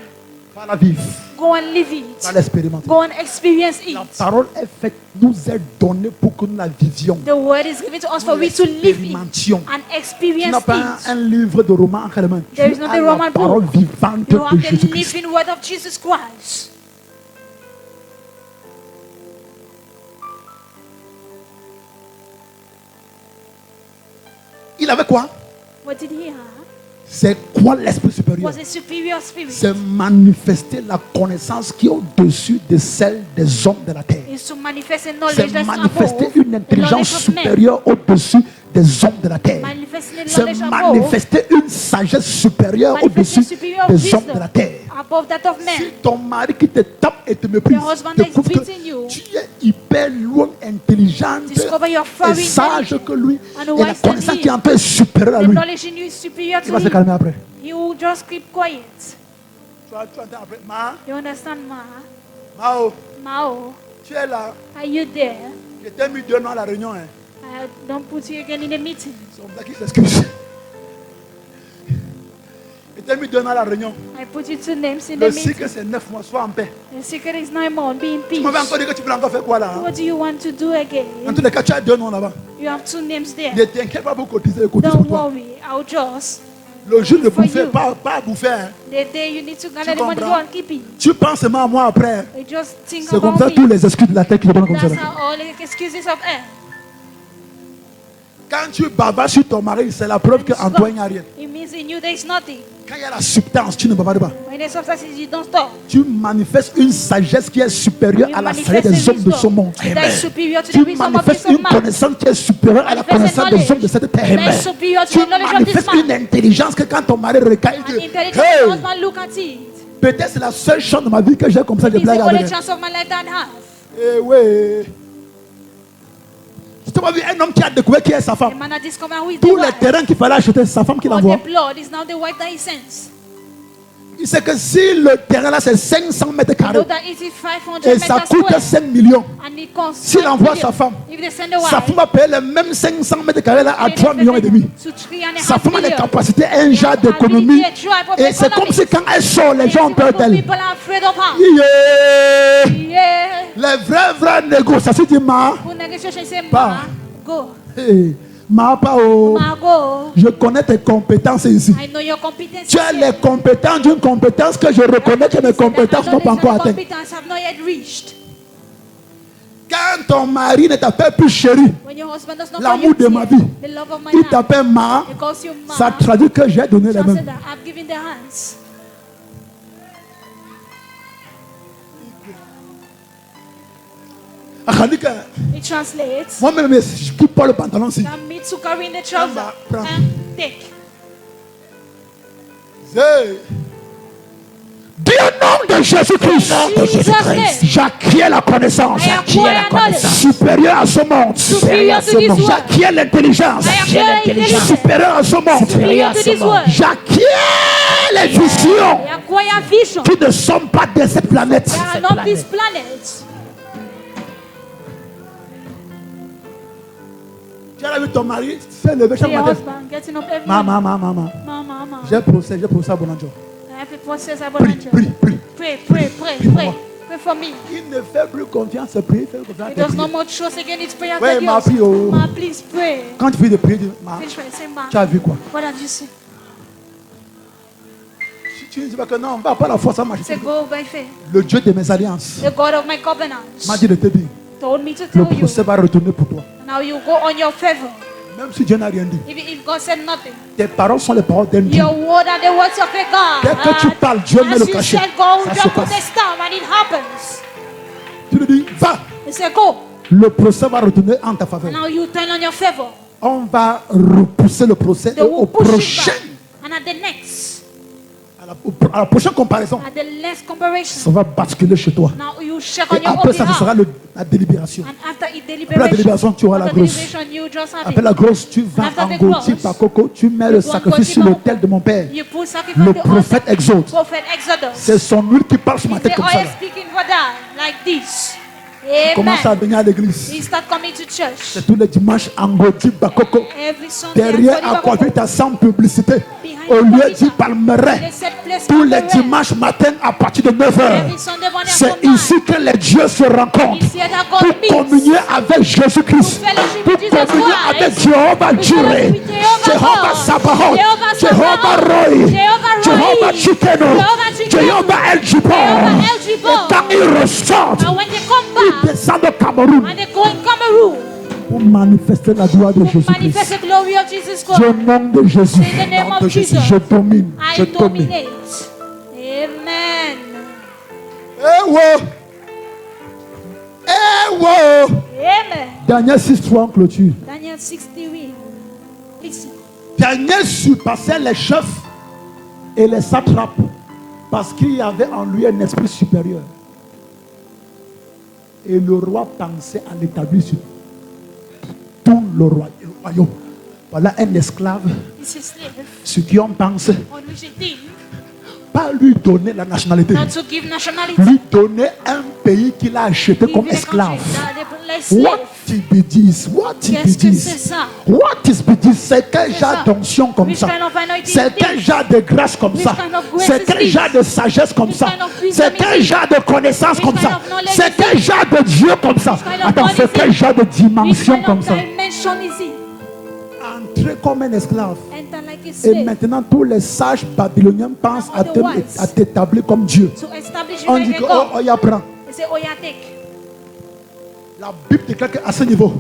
Va la vivre. Go and live Va it. l'expérimenter. Go and experience it. La parole est faite, nous est donnée pour que nous la vivions. The word is given to us for we to live it L'expérimentions. and Tu experience n'as pas it. un livre de romans entre les mains. Tu There is not as a la Roman book. parole vivante You de have the Jésus-Christ. living word of Jesus Christ. Il avait quoi? What did he have? C'est quoi l'esprit supérieur? Was a superior spirit. C'est manifester la connaissance qui est au-dessus de celle des hommes de la terre. Is to manifest a C'est knowledge that's manifester above une the intelligence knowledge of men. supérieure au-dessus des hommes de la terre. Manifesting a C'est knowledge above, manifester une sagesse supérieure manifesting au-dessus superior des wisdom hommes de la terre. above that of Si men. ton mari qui te tape et te méprise, Your husband that is découvre que beating you, tu es hyper loin, intelligente discover your far et sage intelligent que lui, and et la wise than connaissance he. qui est en toi est supérieure à The lui. knowledge in you is superior Il to va se him. calmer après. He will just keep quiet. Tu entends après. Ma, You understand, Ma? Mao, Mao, tu es là. are you there? Je t'ai mis 2 ans à la réunion. Hein. I don't put you again in a meeting. C'est comme ça qu'il s'excuse. Je t'ai mis 2 ans à la réunion. I put you two names in Le the meeting. cycle c'est 9 mois, sois en paix. The secret is 9 months, be in Tu m'avais peace. encore dit que tu voulais encore faire quoi là? Hein? What do you want to do again? En tous les cas, tu as 2 noms là-bas. You have two names there. Ne t'inquiète pas pour cotiser, cotise Don't pour toi. worry, I'll just. Le jour de For bouffer, you. pas à bouffer. Hein. The day you need to gather the money, go comprends? and keep it. Tu penses seulement à moi après. You just think C'est comme ça about tous me. les excuses de la tête qui te donnent comme ça. That's là. how all the excuses of earth. Quand tu bavardes sur ton mari, c'est la preuve qu'en toi il n'y a rien. It means in you there is nothing. Quand il y a la substance, tu ne bavardes pas. When there's substance, you don't stop. Tu manifestes une sagesse qui est supérieure You à la manifest sagesse des a hommes de ce wisdom monde. that is superior to the Tu wisdom of manifestes this une man. connaissance qui est supérieure à la Manifest a connaissance des hommes de cette terre. that is superior to Tu the knowledge of this manifestes une man. intelligence que quand ton mari regarde, il An dit intelligent hey, husband look at it. peut-être c'est la seule chance de ma vie que j'ai comme ça de It's the blague only avec elle. chance of my life that I have. Eh ouais. Tu m'as vu un homme qui a découvert qui est sa The femme. man has discovered who is the Tous les wife. terrains qu'il fallait acheter, c'est sa femme qui All l'envoie. the blood is now the wife that he sends. Il sait que si le terrain là c'est 500 mètres You carrés know that it is 500 et ça meters coûte square. 5 millions, And it costs s'il 5 envoie million. sa femme, If they send the sa wife, femme va payer les mêmes 500 mètres carrés là à they 3 millions et demi. to 3.5 Sa femme a des million. capacités, un genre d'économie. Et c'est comme si quand elle sort, les gens ont peur d'elle. People are afraid of her. Yeah. Yeah. Les vraies négociations disent ma, Who negotiation say, Pas. Ma, go. hey, ma pas oh. Ma, go. Je connais tes compétences ici. I know your competence. Tu as les compétences d'une compétence que je reconnais que mes compétences n'ont pas encore atteint. Competence have not yet reached. Quand ton mari ne t'appelle plus chérie, When your husband does not call l'amour you de ma dear, vie, the love of my il life, t'appelle ma, he calls you Ma. ça traduit que j'ai donné les Just mêmes. say that I've given the hands. It translates Moi-même, je coupe pas le pantalon ici. that me to carry in the trouser Prends. and take. Hey. Du nom de Jésus-Christ, j'acquiers la connaissance I acquire knowledge supérieure à ce monde. superior to this world. J'acquiers l'intelligence I acquire intelligence supérieure à ce monde. superior to this world. J'acquiers les visions I acquire vision. qui ne sont pas de cette planète. They are not this planet. Tu as vu ton mari s'est levé chaque Your matin. husband getting up every Maman, morning. maman. Mama. J'ai procès à Bonanjo. I have a process I Prie, want prie, prie. Pray. Pray for me. Il ne fait plus confiance à prier, il fait confiance It à does not prier. more trust again. It's prayer Ouais, than ma yours. fille, oh. Ma, please pray. Quand tu fais de prier, dis, ma, Finish praying. Say, Ma, tu as vu quoi? what have you seen? Si tu ne dis pas que non, on va pas la force à marcher. Say, go by faith. Le Dieu de mes alliances The God of my covenants m'a dit de te dire, told me to le tell you. procès va retourner pour toi. Now you go on your favor. Même si Dieu n'a rien dit, If God said nothing, tes paroles sont les paroles d'un Dieu. your word are the words of a God. Dès que tu parles, Dieu met As le you cachet. said, go, Ça se jump to the passe. star and it happens. Tu lui dis, va, He said, go. le procès va retourner en ta faveur. Now you turn on your favor. On va repousser le procès et They au will push it prochain, back. And at the next, à la prochaine comparaison, at the next comparison, ça va basculer chez toi. now you shake on Et your own après ça, ce sera behalf. la délibération. And after it Après la délibération, tu auras la after grosse. deliberation, you just have Après it. la grosse, tu vas After en the Gauthier gross, par coco, tu mets le you go and sacrifice sur Gauthier l'autel de mon père. You put sacrifice Le on the altar. prophète exhorte. Prophet Exodus. C'est son huile qui parle sur ma It's tête the comme ça. oil Là. speaking for that, like this. Commence à Amen. venir à l'église. He start coming to church. C'est tous les dimanches en Gauthier par coco. Every Sunday. Derrière and Aquavit à 100 publicité. Behind Au lieu Aquavita. du Palmeret. They set place Tous on les the red. dimanches matin à partir de 9h. Every Sunday morning C'est from nine. ici que les dieux se rencontrent. It's here that God Pour meets. communier avec Jésus-Christ. To fellowship Pour with Jesus communier Christ. avec Jéhovah To Jireh. fellowship with Jehovah Jéhovah God. Sabaoth. Jehovah Jéhovah Sabaoth. Roy. Jehovah Roy. Jéhovah Chikeno. Jehovah Chikeno. Jéhovah El Jibor. Jehovah El Jibor. Et quand ils ressortent, And when they come ils back, descendent au Cameroun and they go in Cameroon, pour manifester la gloire de manifest Jésus-Christ. the glory of Jesus Au Christ. nom de Jésus. In the name Nom of de Jésus. Jesus. Je domine. I Je domine. dominate. Amen. Eh wow. Eh wow. Amen. Daniel 6:3 en clôture. Daniel 68. Listen. Daniel surpassait les chefs et les satrapes parce qu'il y avait en lui un esprit supérieur. Et le roi pensait à l'établir sur tout le royaume. Voilà un esclave It's a slave sur qui on pense on which it did pas lui donner la nationalité, not to give nationality. lui donner un pays qu'il a acheté comme Give the esclave. country that they put like slave. What Tibidis, what Qu'est-ce que c'est Tibidis, ça? what Tibidis, c'est quel C'est genre ça. d'onction comme Which ça, kind of anointing c'est is quel this? genre de grâce comme Which ça, kind of grace c'est is quel this? genre de sagesse comme Which ça, kind of wisdom c'est is quel this? genre de connaissance Which comme kind ça, of knowledge c'est is quel this? genre de Dieu comme ça. Which kind of Attends, God c'est is quel it? genre de Which dimension kind comme of ça. dimension is it? Entrer comme un esclave. Enter like a Et slave. maintenant, tous les sages babyloniens pensent Now all the wise à t'établir comme Dieu. To establish you On like dit a que, God. oh, y apprend. They say, oh yeah, take. La Bible déclare qu'à ce niveau,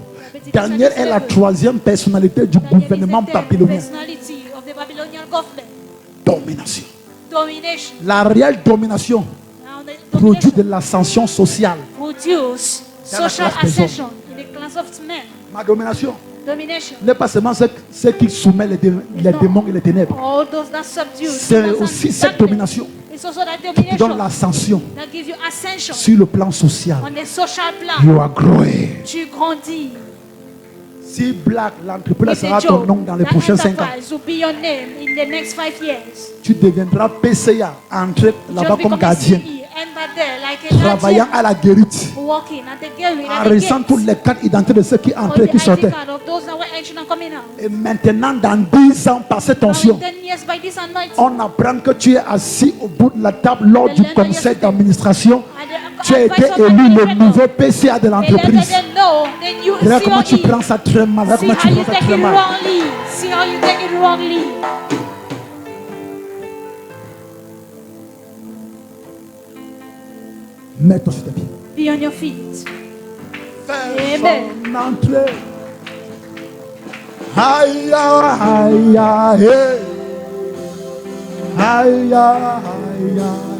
Daniel est la troisième personnalité du Daniel is gouvernement the third babylonien. personality of the Babylonian government. Domination. Domination. La réelle domination Now the produit domination de l'ascension sociale. produce Dans la social classe des hommes. ascension in the class of men. Ma domination Domination. n'est pas seulement ce qui soumet les démons et les ténèbres. All those that subdue. C'est those that aussi subdue cette darkness. domination It's also that qui te donne domination l'ascension that gives you ascension sur le plan social. on the social plan. You are growing. Tu grandis. Si Black, l'entrepreneur It's a sera ton job. nom dans les That prochains 5 ans, enterprise will be your name in the next 5 years. tu deviendras PCA, entrer là-bas Just comme become a gardien, CE, enter there like a travaillant guardian, à la guérite, walking at the gallery, at the enregistrant gates. tous les cartes d'identité de ceux qui All entraient et the qui ID sortaient. card of those that were entering and coming out. Et maintenant, dans 10 ans, par cette Now in onction, 10 years by this anointing, on apprend que tu es assis au bout de la table lors The du letter conseil yesterday. d'administration. and the Tu as été advice of élu my le friend, nouveau PCA de they let l'entreprise. them know, then you Regarde comment tu COE. prends ça très mal. Regarde See comment tu how you prends ça take très it mal. wrongly. See how you take it wrongly. Mets-toi sur tes pieds. Be on your feet. Fais Amen. son entrée. Aïe, aïe, aïe, aïe. Aïe, aïe, aïe.